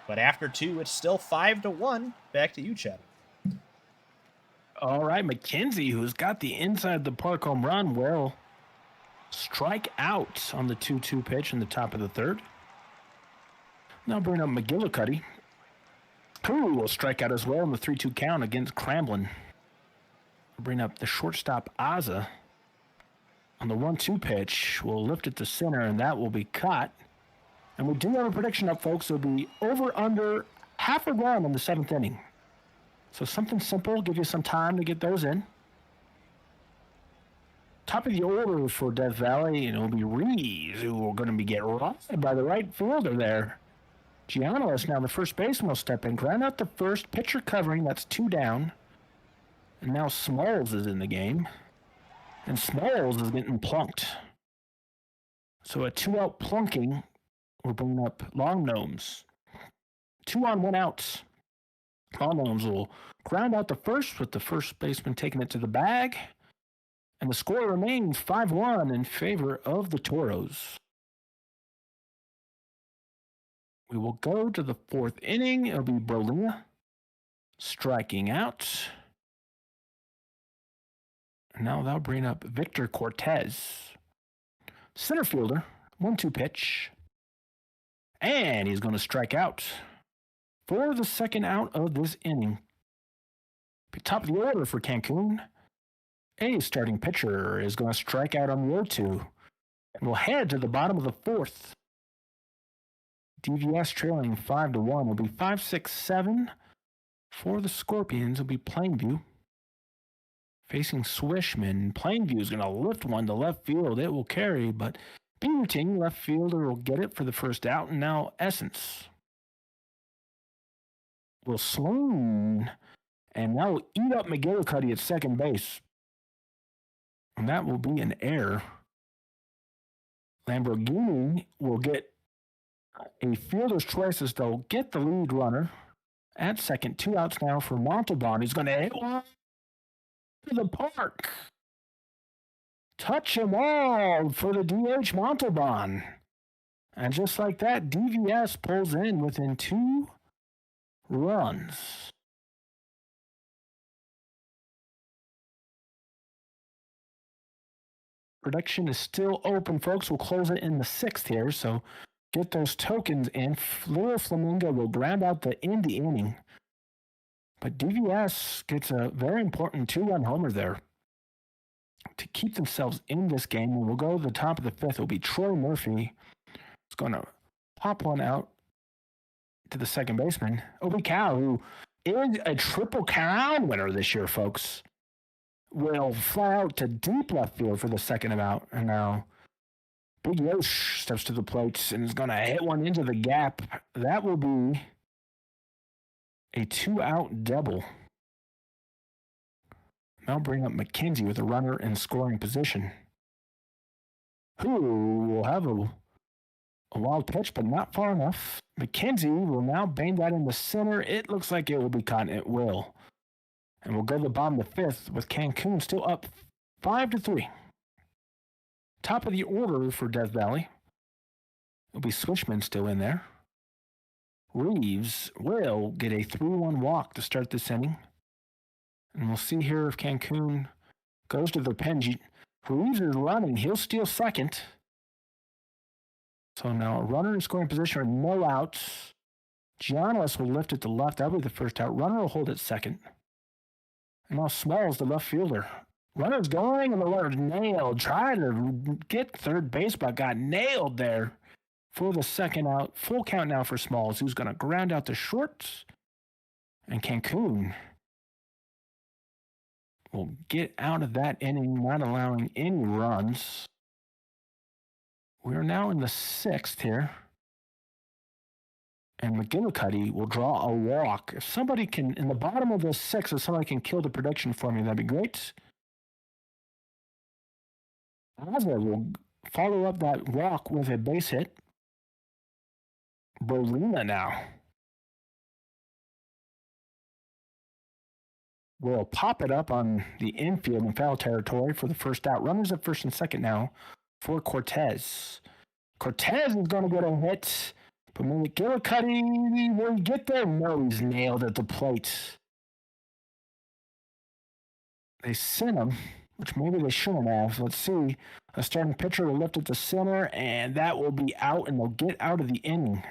But after two, it's still 5-1. Back to you, Chad. All right, McKenzie, who's got the inside the park home run, will strike out on the 2-2 pitch in the top of the third. Now bring up McGillicuddy, who will strike out as well in the 3-2 count against Cramblin. Bring up the shortstop Aza on the 1-2 pitch. We'll lift it to center, and that will be caught. And we do have a prediction up, folks. It'll be over under half a run in the 7th inning. So something simple, give you some time to get those in. Top of the order for Death Valley, and it'll be Reeves, who are going to be getting robbed by the right fielder there. Giannis now the first baseman will step in, ground out the first, pitcher covering, that's 2 down. And now Smalls is in the game. And Smalls is getting plunked. So a 2-out plunking, we're bringing up Long Gnomes. 2 on, 1 out. Long Gnomes will ground out the first with the first baseman taking it to the bag. And the score remains 5-1 in favor of the Toros. We will go to the 4th inning. It'll be Brolina striking out. And now that'll bring up Victor Cortez. Center fielder, 1-2 pitch. And he's going to strike out for the second out of this inning. Top of the order for Cancun. A starting pitcher is going to strike out on the 0-2. And we'll head to the bottom of the 4th. DVS trailing 5-1 will be 5-6-7. For the Scorpions will be Plainview. Facing Swishman. Plainview is going to lift one to left field. It will carry, but Beaverton, left fielder, will get it for the first out. And now Essence will swing. And that will eat up McGillicuddy at second base. And that will be an error. Lamborghini will get a fielder's choice as they'll get the lead runner at second. 2 outs now for Montalban. He's going to hit one to the park. Touch him all for the DH Montalban. And just like that, DVS pulls in within 2 runs. Production is still open, folks. We'll close it in the 6th here, so get those tokens in. Little Flamingo will ground out the inning. But DVS gets a very important 2-run homer there to keep themselves in this game. And we'll go to the top of the 5th. It'll be Troy Murphy. He's going to pop one out to the second baseman. Obi Cow, who is a Triple Crown winner this year, folks, will fly out to deep left field for the second out. And now Big Yosh steps to the plate and is going to hit one into the gap. That will be a 2-out double. Now bring up McKenzie with a runner in scoring position, who will have a wild pitch, but not far enough. McKenzie will now bang that in the center. It looks like it will be caught. It will. And we'll go to the bottom of the 5th with Cancun still up 5-3. Top of the order for Death Valley. It'll be Switchman still in there. Reeves will get a 3-1 walk to start this inning. And we'll see here if Cancun goes to the pen. Reeves is running. He'll steal second. So now a runner in scoring position with no outs. Giannis will lift it to left. That'll be the first out. Runner will hold it second. And now Smalls, the left fielder. Runner's going, and the runner's nailed. Tried to get third base, but got nailed there for the second out. Full count now for Smalls, who's going to ground out the short. And Cancun will get out of that inning, not allowing any runs. We're now in the 6th here. And McGillicuddy will draw a walk. If somebody can, in the bottom of the 6th, if somebody can kill the production for me, that'd be great. Aza will follow up that walk with a base hit. Bolina now. will pop it up on the infield in foul territory for the first out. Runners at first and second now for Cortez. Cortez is going to get a hit, but McGillicuddy, will he get there? No, he's nailed at the plate. They sent him, which maybe they shouldn't have. Let's see. A starting pitcher will lift it to center, and that will be out, and they'll get out of the inning.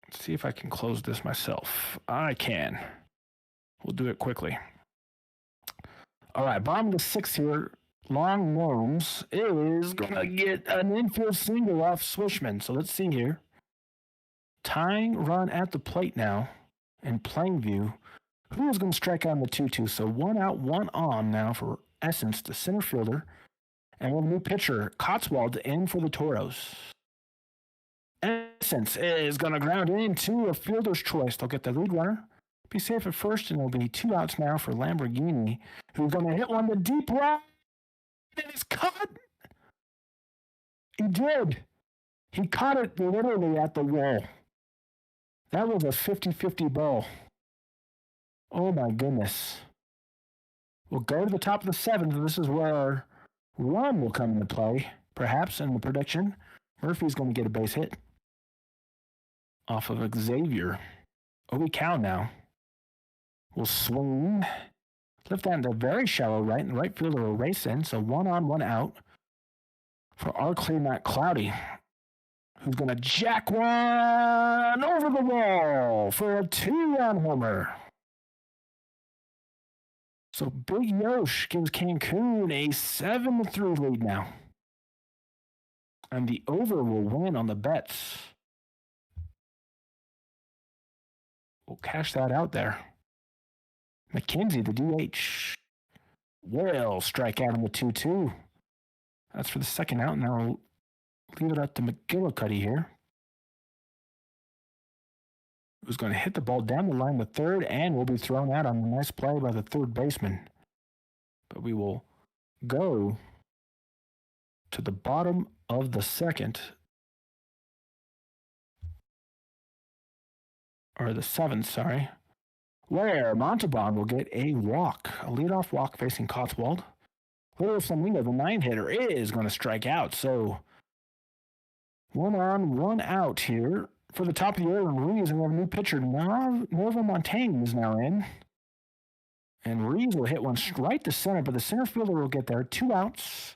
Let's see if I can close this myself. I can. We'll do it quickly. All right, bottom of the sixth here. Long Gnomes is going to get an infield single off Swishman. So let's see here. Tying run at the plate now in Plainview. Who is going to strike out in the 2-2? So 1 out, 1 on now for Essence, the center fielder. And we have a new pitcher, Cotswold, in for the Toros. Essence is going to ground into a fielder's choice. They'll get the lead runner. Be safe at first, and it'll be 2 outs now for Lamborghini, who's going to hit one to deep right. And it's caught. He did. He caught it literally at the wall. That was a 50-50 ball. Oh, my goodness. We'll go to the top of the seventh. This is where our run will come into play, perhaps, in the prediction. Murphy's going to get a base hit off of Xavier. Obi Cow now will swing. Lift that into very shallow right, and the right fielder will race in. So 1 on, 1 out for our clear Matt Cloudy, who's going to jack one over the wall for a 2-run homer. So Big Yosh gives Cancun a 7-3 lead now. And the over will win on the bets. We'll cash that out there. McKenzie, the DH, will strike out in the 2-2. That's for the second out. Now I'll leave it up to McGillicuddy here, who's going to hit the ball down the line with third and will be thrown out on a nice play by the third baseman. But we will go to the bottom of the second, or the seventh, sorry, where Montalban will get a walk, a leadoff walk facing Cotswold. Little Flamingo, the 9-hitter, is going to strike out. So 1 on, 1 out here for the top of the order. And Reeves, and we have a new pitcher, Nova Montaigne, is now in. And Reeves will hit one right to center, but the center fielder will get there. 2 outs.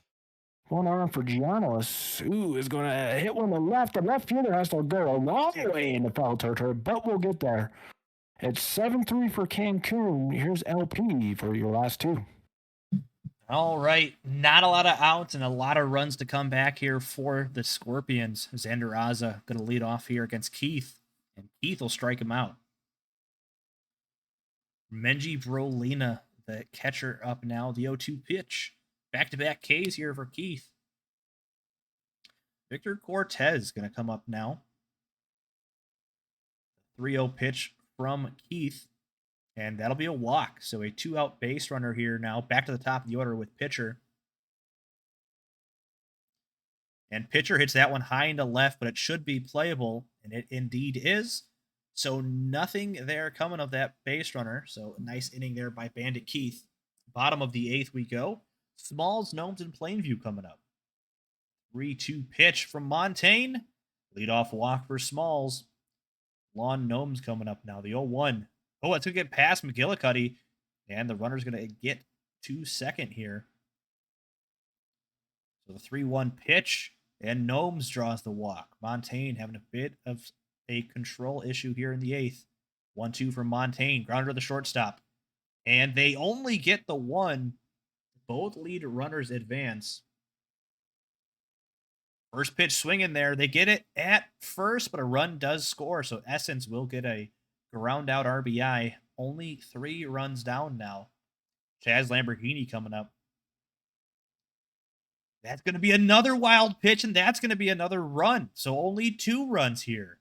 1 on for Giannis, who is going to hit one to the left. The left fielder has to go a long way into foul territory, but we'll get there. It's 7-3 for Cancun. Here's LP for your last 2. All right. Not a lot of outs and a lot of runs to come back here for the Scorpions. Xander Aza going to lead off here against Keith, and Keith will strike him out. Menji Brolina, the catcher, up now. The 0-2 pitch. Back-to-back Ks here for Keith. Victor Cortez going to come up now. 3-0 pitch from Keith. And that'll be a walk. So a 2-out base runner here now. Back to the top of the order with pitcher. And pitcher hits that one high into left, but it should be playable. And it indeed is. So nothing there coming of that base runner. So a nice inning there by Bandit Keith. Bottom of the 8th we go. Smalls, Gnomes, and Plainview coming up. 3-2 pitch from Montaigne. Leadoff walk for Smalls. Lawn Gnomes coming up now. The 0-1. Oh, it's going to get past McGillicuddy. And the runner's going to get to second here. So the 3-1 pitch. And Gnomes draws the walk. Montaigne having a bit of a control issue here in the 8th. 1-2 from Montaigne. Grounder to the shortstop. And they only get the 1. Both lead runners advance. First pitch swing in there. They get it at first, but a run does score. So Essence will get a ground out RBI. Only 3 runs down now. Chaz Lamborghini coming up. That's going to be another wild pitch, and that's going to be another run. So only 2 runs here.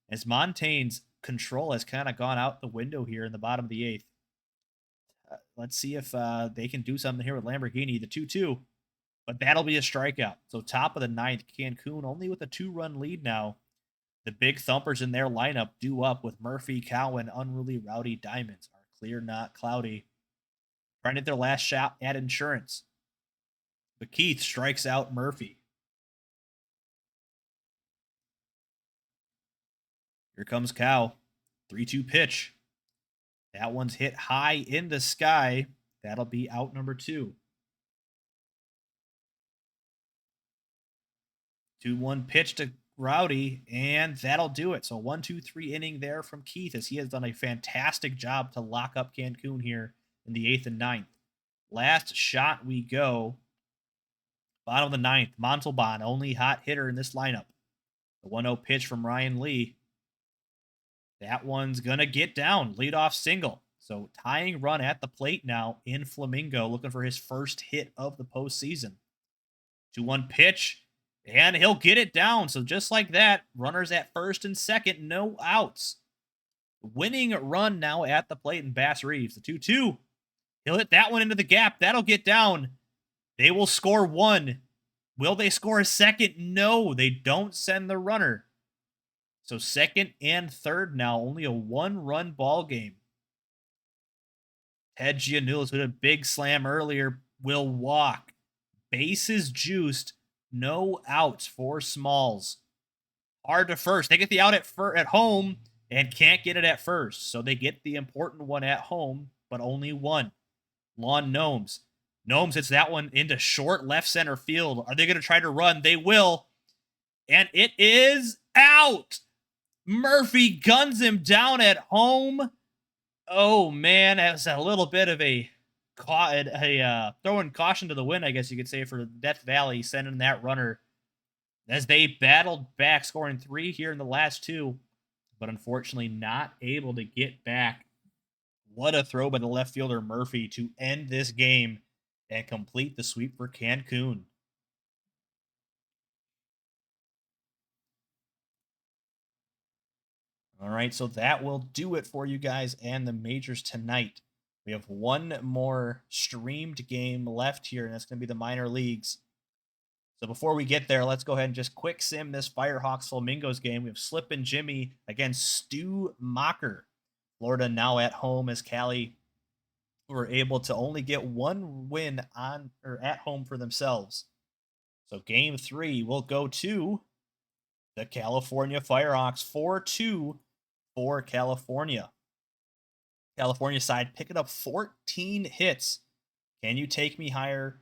As Montaigne's control has kind of gone out the window here in the bottom of the 8th. Let's see if they can do something here with Lamborghini, the 2-2. But that'll be a strikeout. So top of the 9th, Cancun only with a 2-run lead now. The big thumpers in their lineup due up with Murphy, Cowan, Unruly, Rowdy, Diamonds. Our clear, not cloudy. Trying to get their last shot at insurance. But Keith strikes out Murphy. Here comes Cow. 3-2 pitch. That one's hit high in the sky. That'll be out number 2. 2-1 pitch to Rowdy, and that'll do it. So 1-2-3 inning there from Keith, as he has done a fantastic job to lock up Cancun here in the 8th and 9th. Last shot we go. Bottom of the 9th, Montalban, only hot hitter in this lineup. The 1-0 pitch from Ryan Lee. That one's going to get down. Leadoff single. So tying run at the plate now in Flamingo, looking for his first hit of the postseason. 2-1 pitch, and he'll get it down. So just like that, runners at first and second, no outs. Winning run now at the plate in Bass Reeves. The 2-2. He'll hit that one into the gap. That'll get down. They will score 1. Will they score a second? No, they don't send the runner. So second and third now, only a 1-run ball game. Ted Giannoulis with a big slam earlier will walk. Bases juiced, no outs for Smalls. Hard to first. They get the out at home and can't get it at first. So they get the important one at home, but only one. Lon Gnomes. Gnomes hits that one into short left center field. Are they going to try to run? They will. And it is out. Murphy guns him down at home. Oh, man. That was a little bit of a throwing caution to the wind, I guess you could say, for Death Valley, sending that runner as they battled back, scoring 3 here in the last 2, but unfortunately not able to get back. What a throw by the left fielder Murphy to end this game and complete the sweep for Cancun. All right, so that will do it for you guys and the majors tonight. We have one more streamed game left here, and that's going to be the minor leagues. So before we get there, let's go ahead and just quick sim this Firehawks Flamingos game. We have Slippin' Jimmy against Stu Mocker. Florida now at home, as Cali were able to only get 1 win on or at home for themselves. So game 3 will go to the California Firehawks. 4-2 for California. California side picking up 14 hits. Can you take me higher?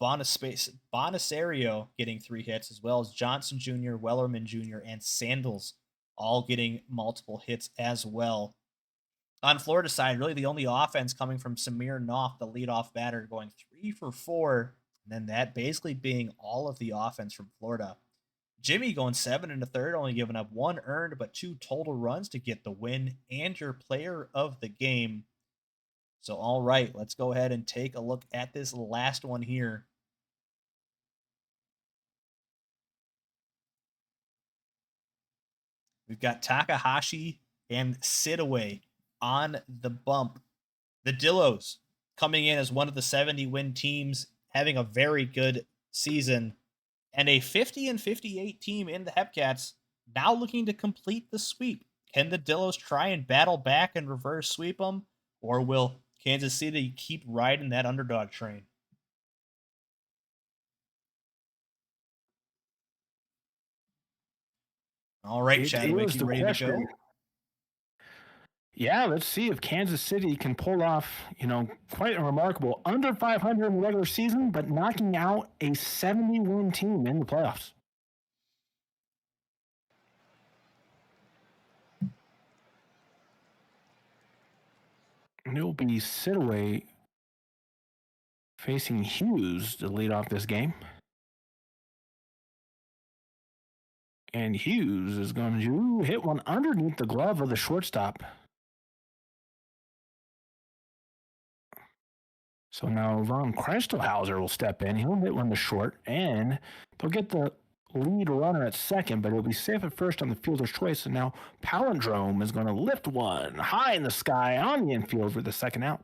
Bonisario getting 3 hits, as well as Johnson Jr., Wellerman Jr., and Sandals all getting multiple hits as well. On Florida side, really the only offense coming from Samir Knopf, the leadoff batter, going 3 for 4, and then that basically being all of the offense from Florida. Jimmy going 7 1/3, only giving up 1 earned, but 2 total runs to get the win and your player of the game. So, all right, let's go ahead and take a look at this last one here. We've got Takahashi and Sidaway on the bump. The Dillos coming in as one of the 70-win teams, having a very good season. And a 50-58 team in the Hepcats now looking to complete the sweep. Can the Dillos try and battle back and reverse sweep them? Or will Kansas City keep riding that underdog train? All right, Chadwick, you ready to go? Yeah, let's see if Kansas City can pull off, quite a remarkable under 500 in the regular season, but knocking out a 70-win team in the playoffs. And it will be Sidaway facing Hughes to lead off this game. And Hughes is going to hit one underneath the glove of the shortstop. So now Von Krestelhauser will step in. He'll hit one to short, and they'll get the lead runner at second, but he'll be safe at first on the fielder's choice. And now Palindrome is going to lift one high in the sky on the infield for the second out.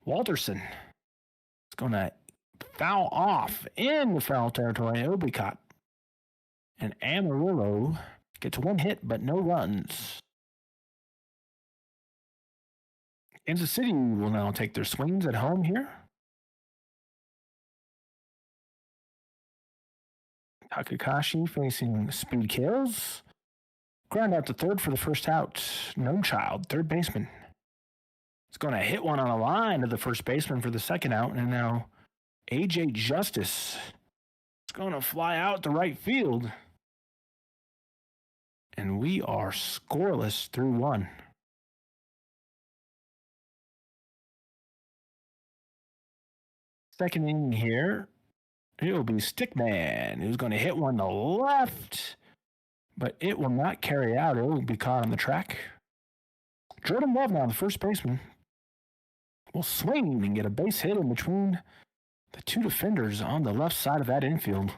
Walterson is going to foul off in the foul territory. It'll be caught. And Amarillo gets 1 hit, but no runs. Kansas City will now take their swings at home here. Takakashi facing Speed Kills. Ground out to third for the first out. No Child, third baseman. It's going to hit one on a line to the first baseman for the second out. And now AJ Justice is going to fly out to right field. And we are scoreless through one. Second inning here. It'll be Stickman who's going to hit one to left, but it will not carry out. It will be caught on the track. Jordan Love now, the first baseman, will swing and get a base hit in between the two defenders on the left side of that infield.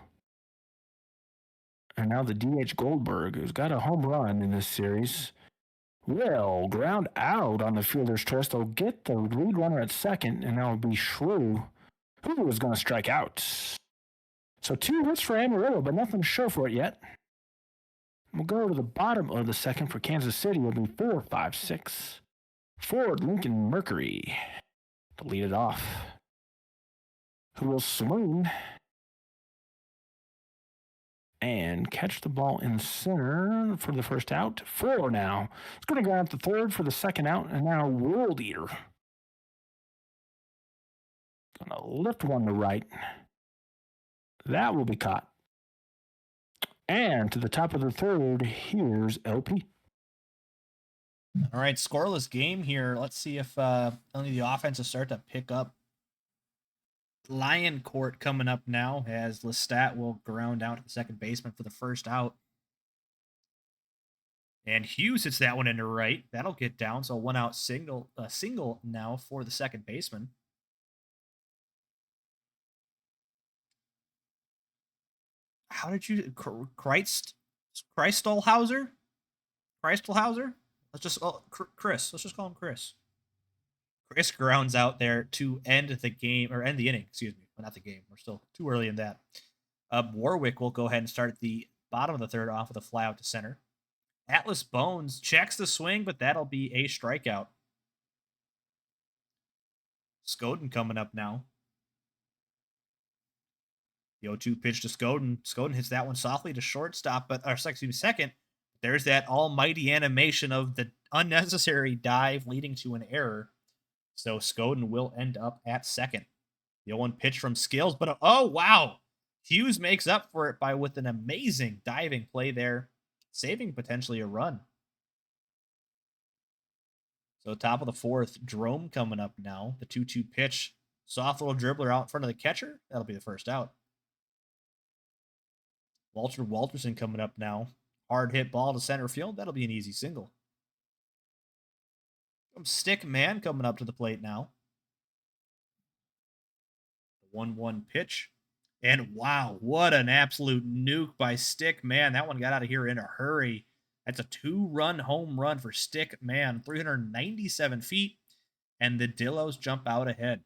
And now the DH Goldberg, who's got a home run in this series, will ground out on the fielder's choice. They'll get the lead runner at second, and that will be Shrew, who is going to strike out. So 2 hits for Amarillo, but nothing to show for it yet. We'll go to the bottom of the second for Kansas City. It'll be 4, 5, 6. Ford Lincoln Mercury to lead it off. Who will swing and catch the ball in center for the first out. 4 now. It's going to go out to third for the second out, and now World Eater. Going to lift one to right. That will be caught. And to the top of the third, here's LP. All right, scoreless game here. Let's see if only the offenses start to pick up. Lion Court coming up now as Lestat will ground out to the second baseman for the first out. And Hughes hits that one into right. That'll get down. So 1 out single now for the second baseman. How did you Christelhauser? Christelhauser? Let's just Chris. Let's just call him Chris. Chris grounds out there to end the game, or end the inning, excuse me. Well, not the game. We're still too early in that. Warwick will go ahead and start at the bottom of the third off with a fly out to center. Atlas Bones checks the swing, but that'll be a strikeout. Scoden coming up now. The 0-2 pitch to Scoden. Scoden hits that one softly to shortstop, second. There's that almighty animation of the unnecessary dive leading to an error. So Scoden will end up at second. The 0-1 pitch from Skills, but oh wow! Hughes makes up for it with an amazing diving play there, saving potentially a run. So top of the fourth, Drome coming up now. The 2-2 pitch, soft little dribbler out in front of the catcher. That'll be the first out. Walter Walterson coming up now. Hard hit ball to center field. That'll be an easy single. Stick Man coming up to the plate now. The 1-1 pitch. And wow, what an absolute nuke by Stick Man. That one got out of here in a hurry. That's a 2-run home run for Stick Man. 397 feet. And the Dillos jump out ahead.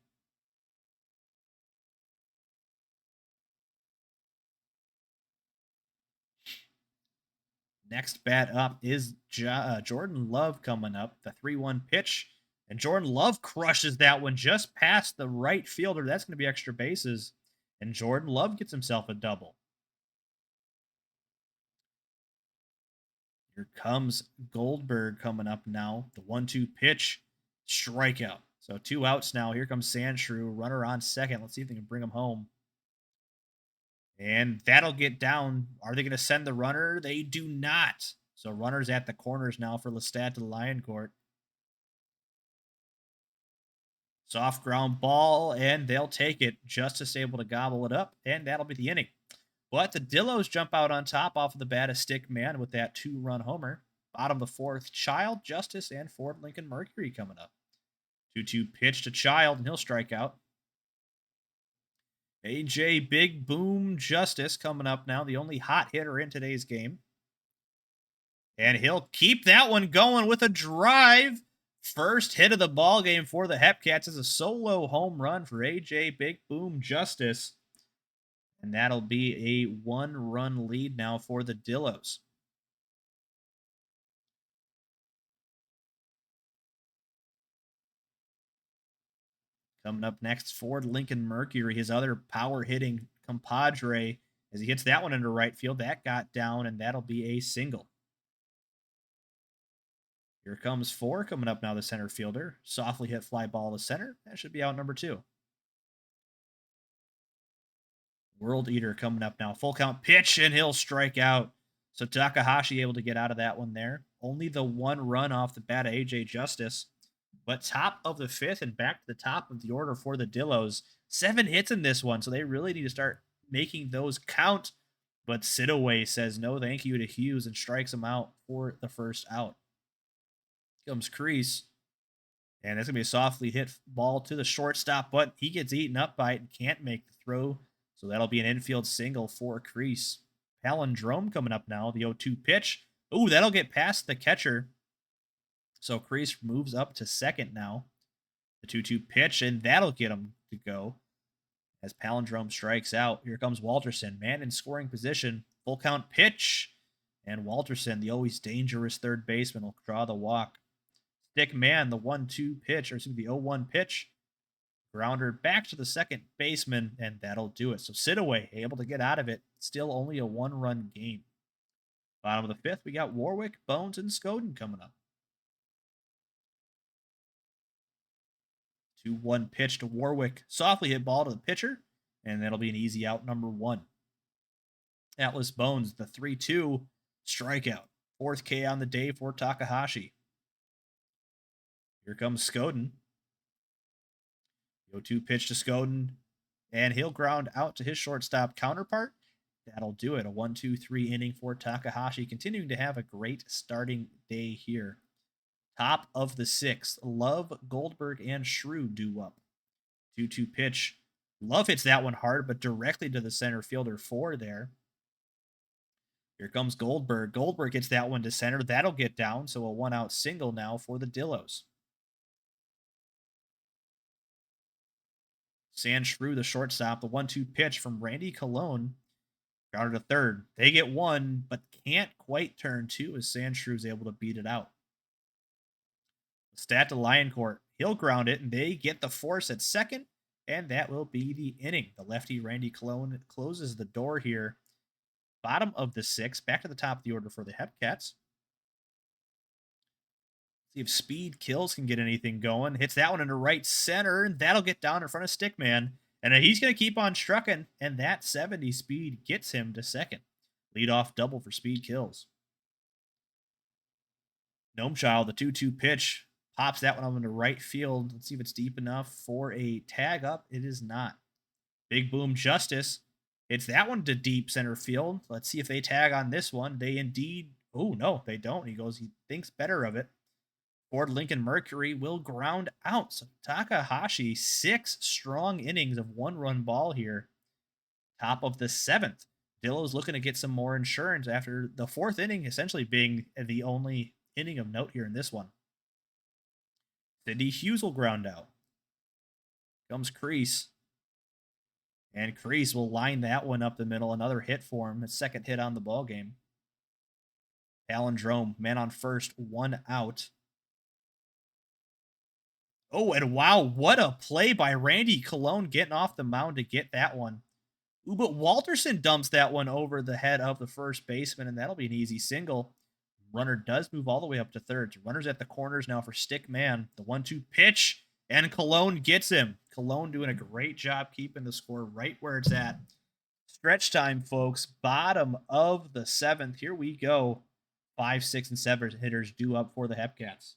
Next bat up is Jordan Love coming up. The 3-1 pitch. And Jordan Love crushes that one just past the right fielder. That's going to be extra bases. And Jordan Love gets himself a double. Here comes Goldberg coming up now. The 1-2 pitch. Strikeout. So 2 outs now. Here comes Sandshrew. Runner on second. Let's see if they can bring him home. And that'll get down. Are they going to send the runner? They do not. So runners at the corners now for Lestat to the Lion Court. Soft ground ball, and they'll take it. Justice able to gobble it up, and that'll be the inning. But the Dillos jump out on top off of the bat of Stick Man with that 2-run homer. Bottom of the fourth, Child, Justice, and Ford Lincoln Mercury coming up. 2-2 pitch to Child, and he'll strike out. AJ Big Boom Justice coming up now, the only hot hitter in today's game. And he'll keep that one going with a drive. First hit of the ball game for the Hepcats is a solo home run for AJ Big Boom Justice. And that'll be a 1-run lead now for the Dillos. Coming up next, Ford Lincoln Mercury, his other power hitting compadre, as he hits that one into right field. That got down, and that'll be a single. Here comes 4 coming up now, the center fielder. Softly hit fly ball to center. That should be out number 2. World Eater coming up now. Full count pitch, and he'll strike out. So Takahashi able to get out of that one there. Only the 1 run off the bat of AJ Justice. But top of the 5th and back to the top of the order for the Dillos. 7 hits in this one, so they really need to start making those count. But Sidaway says no thank you to Hughes and strikes him out for the first out. Comes Crease. And that's going to be a softly hit ball to the shortstop, but he gets eaten up by it and can't make the throw. So that'll be an infield single for Crease. Palindrome coming up now. The 0-2 pitch. Ooh, that'll get past the catcher. So Crease moves up to second now. The 2-2 pitch, and that'll get him to go. As Palindrome strikes out, here comes Walterson. Man in scoring position. Full count pitch. And Walterson, the always dangerous third baseman, will draw the walk. Stick man, the 1-2 pitch, or excuse me, the 0-1 pitch. Grounder back to the second baseman, and that'll do it. So Sidaway able to get out of it. Still only a 1-run game. Bottom of the 5th, we got Warwick, Bones, and Scoden coming up. 2-1 pitch to Warwick. Softly hit ball to the pitcher, and that'll be an easy out number 1. Atlas Bones, the 3-2 strikeout. 4th K on the day for Takahashi. Here comes Scoden. 0-2 pitch to Scoden, and he'll ground out to his shortstop counterpart. That'll do it. A 1-2-3 inning for Takahashi, continuing to have a great starting day here. Top of the 6th, Love, Goldberg, and Shrew due up. 2-2 pitch. Love hits that one hard, but directly to the center fielder 4 there. Here comes Goldberg. Goldberg gets that one to center. That'll get down, so a 1-out single now for the Dillos. San Shrew, the shortstop, the 1-2 pitch from Randy Colon. Grounded to third. They get 1, but can't quite turn 2 as San Shrew's able to beat it out. Stat to Lioncourt. He'll ground it, and they get the force at second, and that will be the inning. The lefty Randy Colon closes the door here. Bottom of the 6th, back to the top of the order for the Hepcats. See if Speed Kills can get anything going. Hits that one into right center, and that'll get down in front of Stickman. And he's going to keep on trucking, and that 70 speed gets him to second. Leadoff double for Speed Kills. Gnome Child, the 2-2 pitch, pops that one up into right field. Let's see if it's deep enough for a tag up. It is not. Big Boom Justice hits that one to deep center field. Let's see if they tag on this one. They indeed. Oh, no, they don't. He thinks better of it. Ford Lincoln Mercury will ground out. So Takahashi, 6 strong innings of 1-run ball here. Top of the 7th. Dillo's looking to get some more insurance after the 4th inning essentially being the only inning of note here in this one. Cindy Hughes will ground out. Comes Crease. And Crease will line that one up the middle. Another hit for him. His 2nd hit on the ball game. Palindrome, man on first, 1 out. Oh, and wow, what a play by Randy Colon getting off the mound to get that one. Ooh, but Walterson dumps that one over the head of the first baseman, and that'll be an easy single. Runner does move all the way up to third. Runners at the corners now for Stick Man. The 1-2 pitch, and Colon gets him. Colon doing a great job keeping the score right where it's at. Stretch time, folks. Bottom of the 7th. Here we go. 5, 6, and 7 hitters due up for the Hepcats.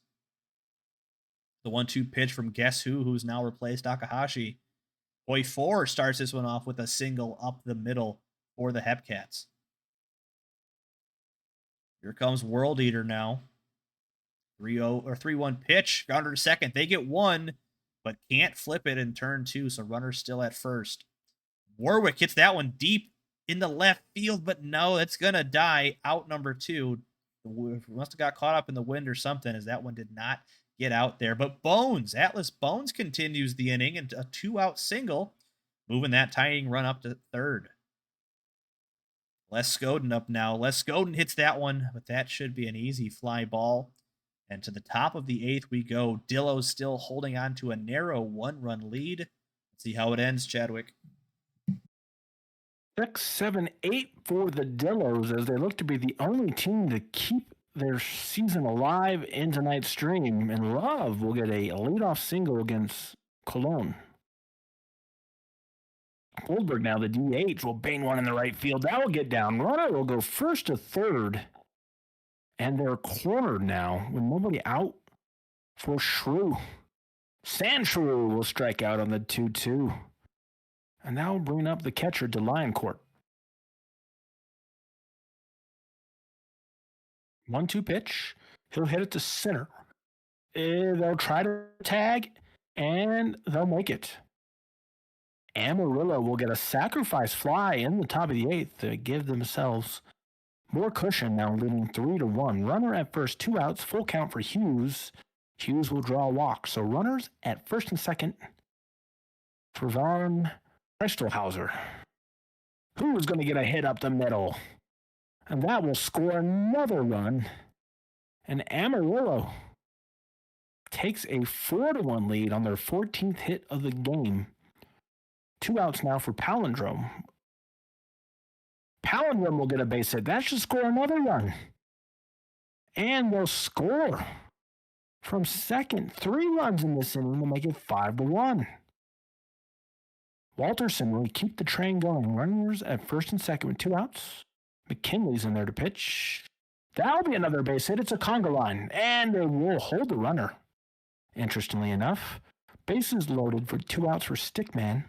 The 1-2 pitch from Guess who's now replaced Takahashi. Boy 4 starts this one off with a single up the middle for the Hepcats. Here comes World Eater now. 3-0 or 3-1 pitch. Grounder to second. They get 1, but can't flip it in turn 2, so runner's still at first. Warwick hits that one deep in the left field, but no, it's going to die. Out number 2. Must have got caught up in the wind or something, as that one did not get out there. But Bones, Atlas Bones continues the inning and a 2-out single, moving that tying run up to third. Les Scoden up now. Les Scoden hits that one, but that should be an easy fly ball. And to the top of the eighth we go. Dillo's still holding on to a narrow 1-run lead. Let's see how it ends, Chadwick. 6, 7, 8 for the Dillos as they look to be the only team to keep their season alive in tonight's stream. And Love will get a leadoff single against Cologne. Goldberg now, the DH, will bang one in the right field. That will get down. Runner will go first to third. And they're cornered now with nobody out for Shrew. Sandshrew will strike out on the 2-2. And that will bring up the catcher to Lioncourt. 1-2 pitch. He'll hit it to center. They'll try to tag, and they'll make it. Amarillo will get a sacrifice fly in the top of the eighth to give themselves more cushion, now leading 3-1. Runner at first, 2 outs, full count for Hughes. Hughes will draw a walk. So runners at first and second for Von Christelhauser, who is going to get a hit up the middle. And that will score another run. And Amarillo takes a 4-1 lead on their 14th hit of the game. 2 outs now for Palindrome. Palindrome will get a base hit. That should score another run. And they'll score from second. 3 runs in this inning to make it 5-1. Walterson will keep the train going. Runners at first and second with 2 outs. McKinley's in there to pitch. That'll be another base hit. It's a conga line. And they will hold the runner. Interestingly enough, bases loaded for 2 outs for Stickman,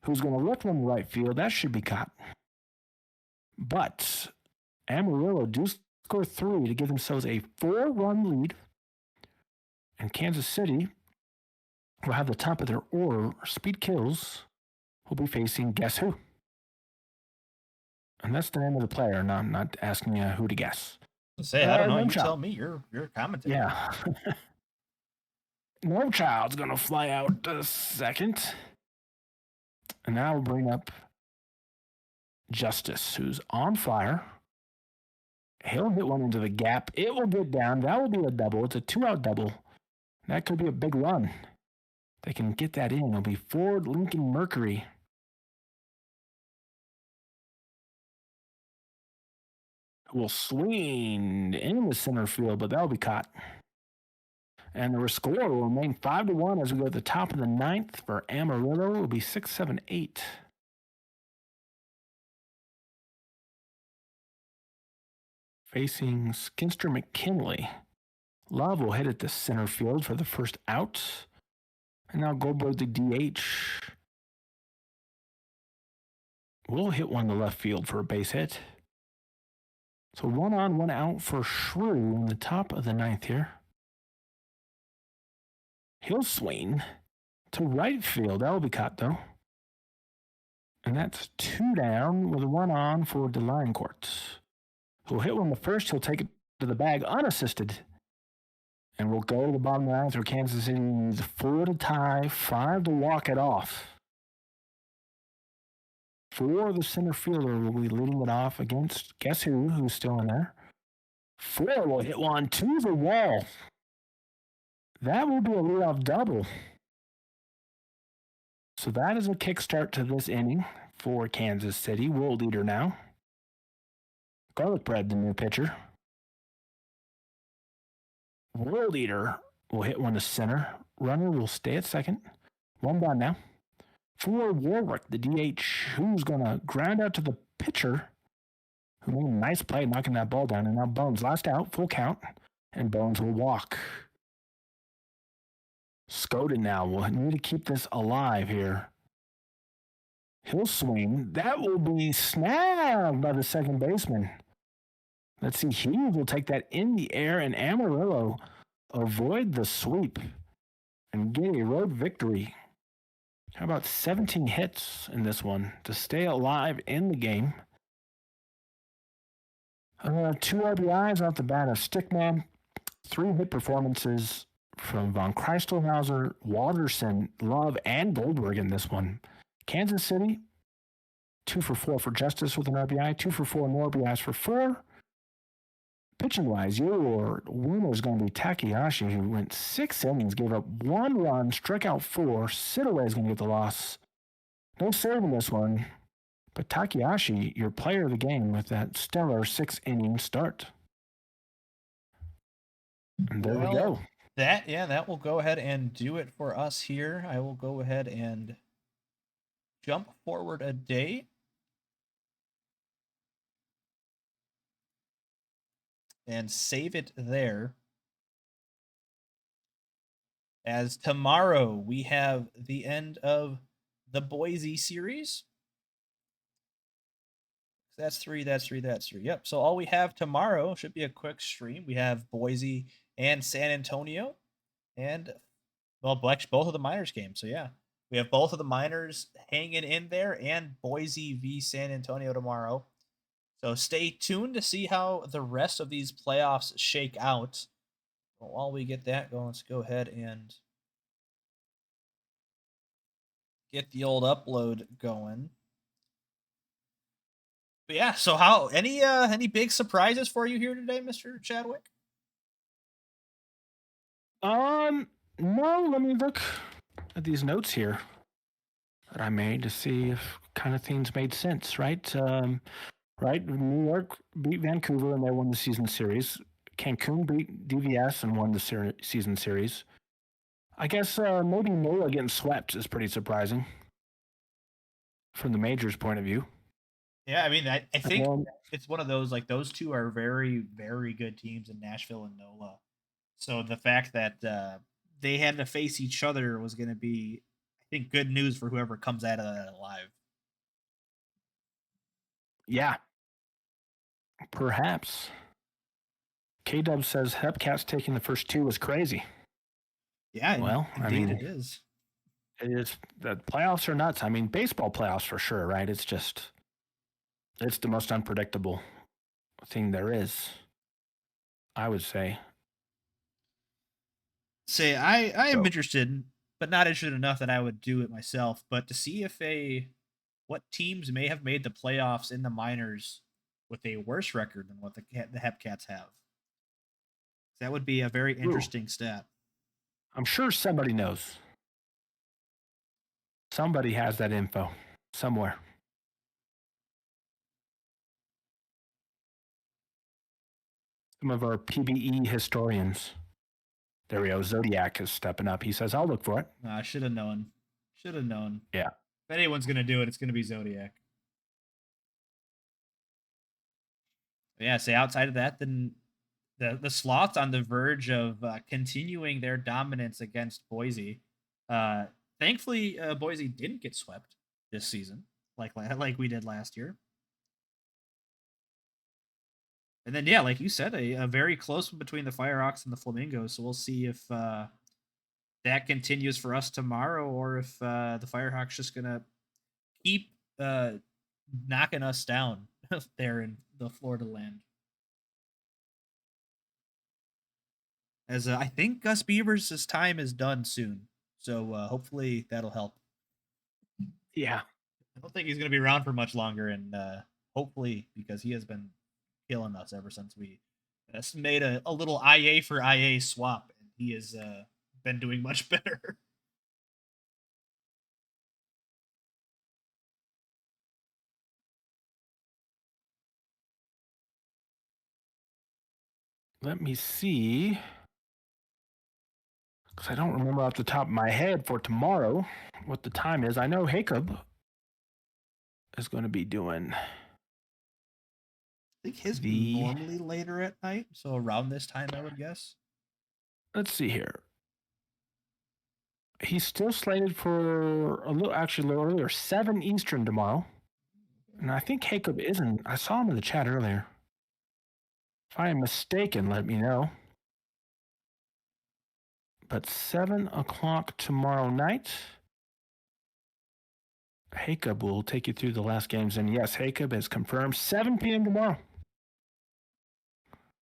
who's going to look from the right field. That should be caught. But Amarillo do score 3 to give themselves a 4-run lead. And Kansas City will have the top of their order. Speed Kills will be facing guess who? And that's the name of the player. No, I'm not asking you who to guess. Say, I don't know. You tell me. You're commentating. Yeah. No Child's going to fly out to second. And now we'll bring up Justice, who's on fire. He'll hit one into the gap. It will get down. That will be a double. It's a 2-out double. That could be a big run. They can get that in. It'll be Ford Lincoln Mercury. Will swing in the center field, but that'll be caught. And the score will remain 5-1 as we go to the top of the 9th for Amarillo. It will be 6, 7, 8. Facing Skinster McKinley. Love will hit it to center field for the first out. And now Goldberg, the DH, will hit one to left field for a base hit. So 1 on, 1 out for Shrew in the top of the 9th here. He'll swing to right field. That will be caught, though. And that's 2 down with a 1 on for Lioncourt. He'll hit one to first. He'll take it to the bag unassisted. And we'll go to the bottom of the 9th for Kansas City. 4 to tie, 5 to walk it off. 4, the center fielder will be leading it off against guess who's still in there. 4 will hit one to the wall. That will be a leadoff double. So that is a kickstart to this inning for Kansas City. World leader now. Garlic Bread, the new pitcher. World Eater will hit one to center. Runner will stay at second. 1 down now. For Warwick, the DH, who's going to ground out to the pitcher, who made a nice play knocking that ball down. And now Bones, last out, full count, and Bones will walk. Skoda now will need to keep this alive here. He'll swing. That will be snagged by the second baseman. Let's see, Hughes will take that in the air, and Amarillo avoid the sweep and get a road victory. How about 17 hits in this one to stay alive in the game? 2 RBIs off the bat of Stickman. 3 hit performances from Von Christelhauser, Walterson, Love, and Goldberg in this one. Kansas City, 2 for 4 for Justice with an RBI, 2 for 4 more RBIs for 4. pitching wise, your winner is going to be Takahashi, who went 6 innings, gave up 1 run, struck out 4. Sidaway is going to get the loss. No saving this one. But Takahashi, your player of the game with that stellar 6-inning start. And there we go. That will go ahead and do it for us here. I will go ahead and jump forward a day. And save it there. As tomorrow we have the end of the Boise series. That's three. Yep. So all we have tomorrow should be a quick stream. We have Boise and San Antonio, and well, both of the minors games. So yeah, we have both of the minors hanging in there, and Boise v San Antonio tomorrow. So stay tuned to see how the rest of these playoffs shake out. But while we get that going, let's go ahead and get the old upload going. But yeah, so any big surprises for you here today, Mr. Chadwick? No, let me look at these notes here that I made to see if kind of things made sense, right? Right, New York beat Vancouver and they won the season series. Cancun beat DVS and won the season series. I guess maybe NOLA getting swept is pretty surprising from the majors' point of view. Yeah, I mean, I think it's one of those, like, those two are very, very good teams in Nashville and NOLA. So the fact that they had to face each other was going to be, I think, good news for whoever comes out of that alive. Yeah. Perhaps. K-Dub says Hepcats taking the first 2 was crazy. Yeah, well, indeed, I mean, it is. It is. The playoffs are nuts. I mean, baseball playoffs for sure, right? It's the most unpredictable thing there is, I would say. I am interested, but not interested enough that I would do it myself. But to see what teams may have made the playoffs in the minors with a worse record than what the Hepcats have. That would be a very interesting stat. I'm sure somebody knows. Somebody has that info somewhere. Some of our PBE historians. There we go. Zodiac is stepping up. He says, I'll look for it. I should have known. Yeah. If anyone's going to do it, it's going to be Zodiac. Yeah, say outside of that, then the Sloths on the verge of continuing their dominance against Boise. Thankfully, Boise didn't get swept this season, like we did last year. And then, yeah, like you said, a very close one between the Firehawks and the Flamingos. So we'll see if that continues for us tomorrow, or if the Firehawks just gonna keep knocking us down there in the Florida land. As I think Gus Beavers' time is done soon, so hopefully that'll help. Yeah, I don't think he's going to be around for much longer, and hopefully, because he has been killing us ever since we made a little IA for IA swap, and he has been doing much better. Let me see. Because I don't remember off the top of my head for tomorrow what the time is. I know Jacob is going to be doing. I think his normally later at night, so around this time, I would guess. Let's see here. He's still slated for a little earlier, 7 Eastern tomorrow. And I think Jacob isn't. I saw him in the chat earlier. If I am mistaken, let me know. But 7 o'clock tomorrow night, Jacob will take you through the last games. And yes, Jacob has confirmed 7 p.m. tomorrow.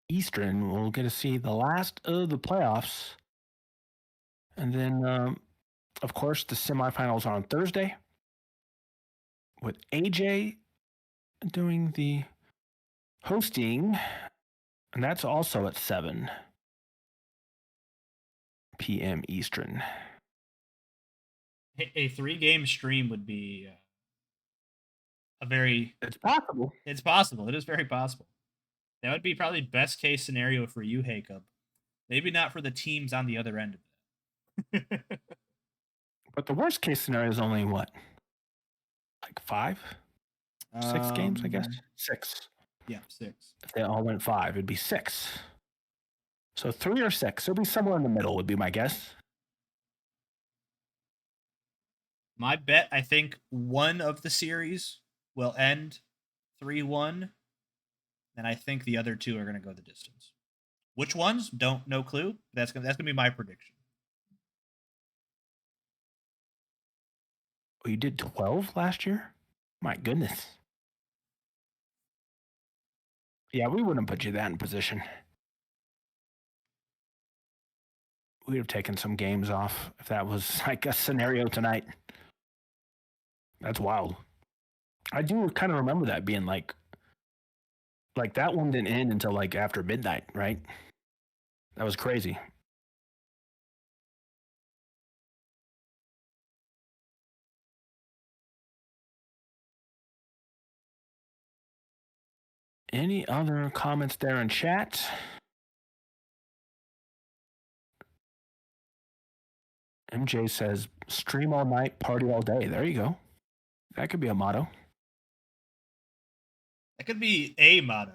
Eastern, we'll get to see the last of the playoffs. And then, of course, the semifinals are on Thursday with AJ doing the hosting. And that's also at 7 p.m. Eastern. A 3-game stream would be a very. It's possible. It's possible. It is very possible. That would be probably best case scenario for you, Jacob. Maybe not for the teams on the other end of it. But the worst case scenario is only what? Like 5? 6 games, I guess? 6. Yeah, 6. If they all went 5, it'd be 6. So 3 or 6. It'll be somewhere in the middle, would be my guess. My bet, I think one of the series will end 3-1, and I think the other 2 are going to go the distance. Which ones? No clue. That's gonna be my prediction. Oh, you did 12 last year? My goodness. Yeah, we wouldn't put you that in position. We'd have taken some games off if that was like a scenario tonight. That's wild. I do kind of remember that being like that one didn't end until like after midnight, right? That was crazy. Any other comments there in chat? MJ says, stream all night, party all day. There you go. That could be a motto. That could be a motto.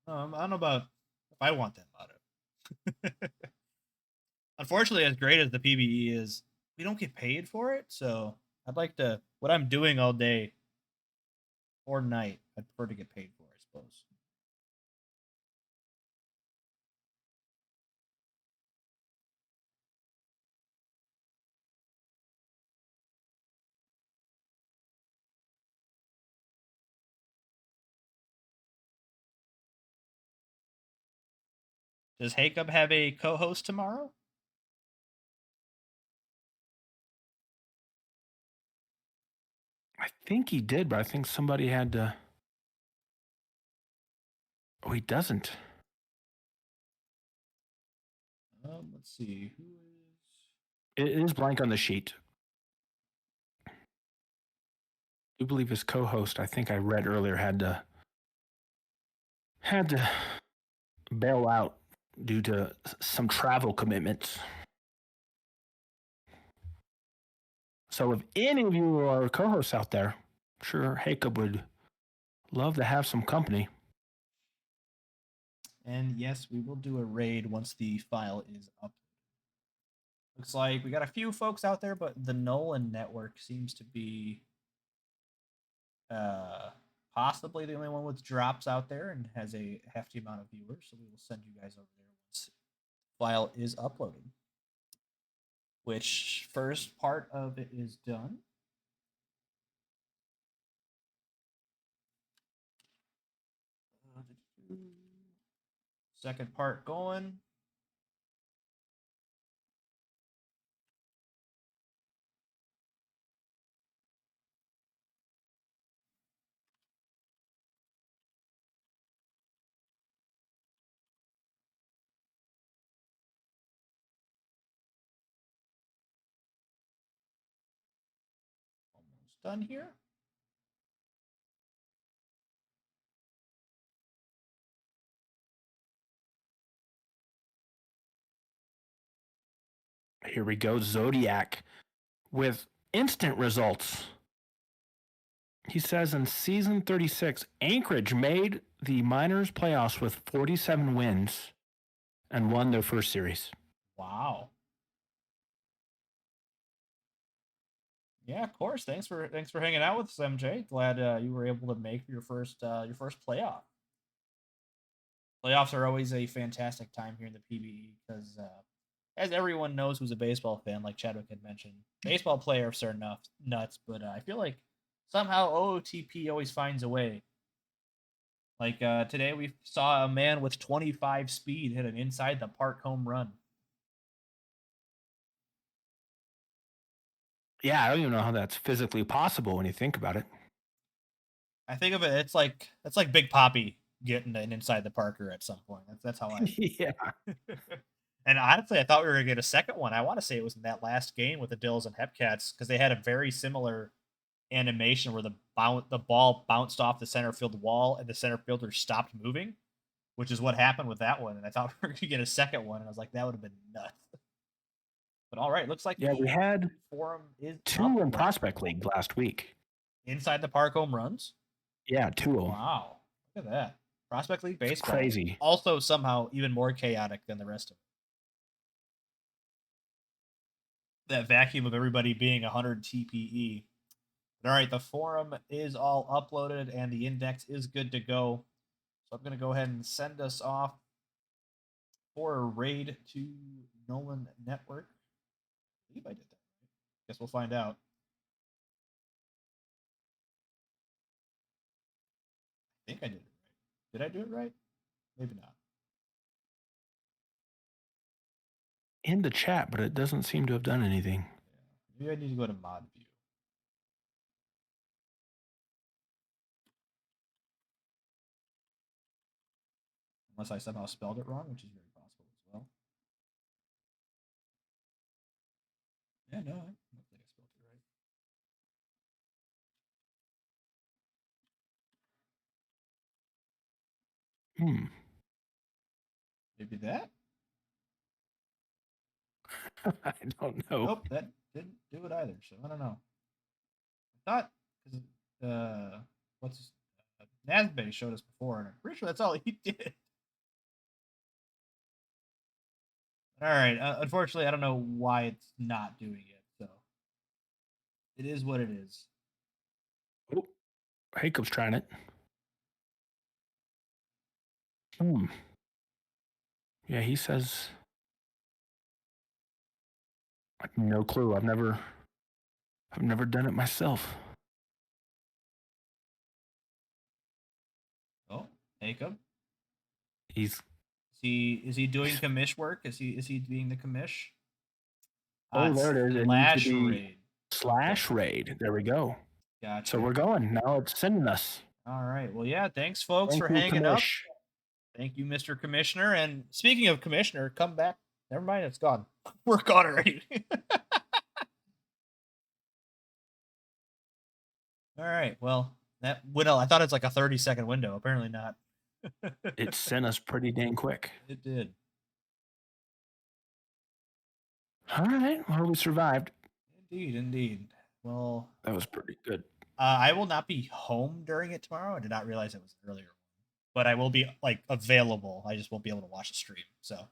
I don't know about if I want that motto. Unfortunately, as great as the PBE is, we don't get paid for it. So I'd like to, what I'm doing all day or night, I'd prefer to get paid for, I suppose. Does Jacob have a co-host tomorrow? I think he did, but I think somebody had to. Oh, he doesn't. Let's see. Who is? It is blank on the sheet. I do believe his co-host, I think I read earlier, had to bail out due to some travel commitments. So if any of you are co-hosts out there, I'm sure Jacob would love to have some company. And yes, we will do a raid once the file is up. Looks like we got a few folks out there, but the Nolan network seems to be possibly the only one with drops out there and has a hefty amount of viewers. So we will send you guys over there once the file is uploaded. Which first part of it is done. Second part going. Almost done here. Here we go, Zodiac with instant results. He says in season 36, Anchorage made the minors playoffs with 47 wins and won their first series. Wow. Yeah, of course. Thanks for hanging out with us, MJ. Glad you were able to make your first playoff. Playoffs are always a fantastic time here in the PBE because, as everyone knows who's a baseball fan, like Chadwick had mentioned, baseball players are nuts. But I feel like somehow OOTP always finds a way. Like today, we saw a man with 25 speed hit an inside the park home run. Yeah, I don't even know how that's physically possible when you think about it. I think of it, it's like Big Papi getting an inside the Parker at some point. That's how I. Yeah. And honestly, I thought we were gonna get a second one. I want to say it was in that last game with the Dills and Hepcats because they had a very similar animation where the ball bounced off the center field wall and the center fielder stopped moving, which is what happened with that one. And I thought we were gonna get a second one, and I was like, that would have been nuts. But all right, looks like Yeah, we had forum is 2 in Prospect League last week. Inside the Park home runs. Yeah, 2. Wow, look at that. Prospect League baseball. It's crazy. Also somehow even more chaotic than the rest of it. That vacuum of everybody being 100 TPE. All right, the forum is all uploaded and the index is good to go. So I'm going to go ahead and send us off for a raid to Nolan Network. I believe I did that. Guess we'll find out. I think I did it right. Did I do it right? Maybe not. In the chat, but it doesn't seem to have done anything. Yeah. Maybe I need to go to mod view. Unless I somehow spelled it wrong, which is very possible as well. Yeah, no, I don't think I spelled it right. Maybe that? I don't know. Nope, that didn't do it either, so I don't know. I thought, because Nazbay showed us before, and I'm pretty sure that's all he did. All right, unfortunately, I don't know why it's not doing it, so it is what it is. Oh, Jacob's trying it. Yeah, he says, no clue. I've never done it myself. Oh, Jacob. Is he doing commish work? Is he being the commish? Oh, there it is. Slash raid. Slash raid. There we go. Gotcha. So we're going. Now it's sending us. All right. Well, yeah, thanks folks for hanging up. Thank you, Mr. Commissioner. And speaking of Commissioner, come back. Never mind, it's gone. We're gone already. All right. Well, that window, I thought it's like a 30-second window. Apparently not. It sent us pretty dang quick. It did. All right. Well, we survived. Indeed. Well, that was pretty good. I will not be home during it tomorrow. I did not realize it was an earlier one, but I will be like available. I just won't be able to watch the stream. So,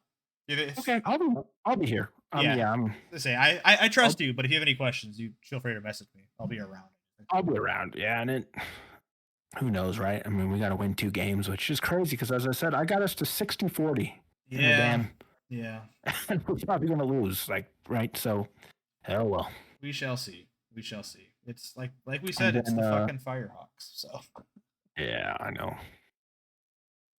okay, I'll be here. I'm. I trust you, but if you have any questions, you feel free to message me. I'll be around. I'll be around. Yeah, and who knows, right? I mean, we got to win 2 games, which is crazy because, as I said, I got us to 60-40. Yeah. And we're probably going to lose, right? So, hell well. We shall see. It's like we said, it's the fucking Firehawks. So. Yeah, I know.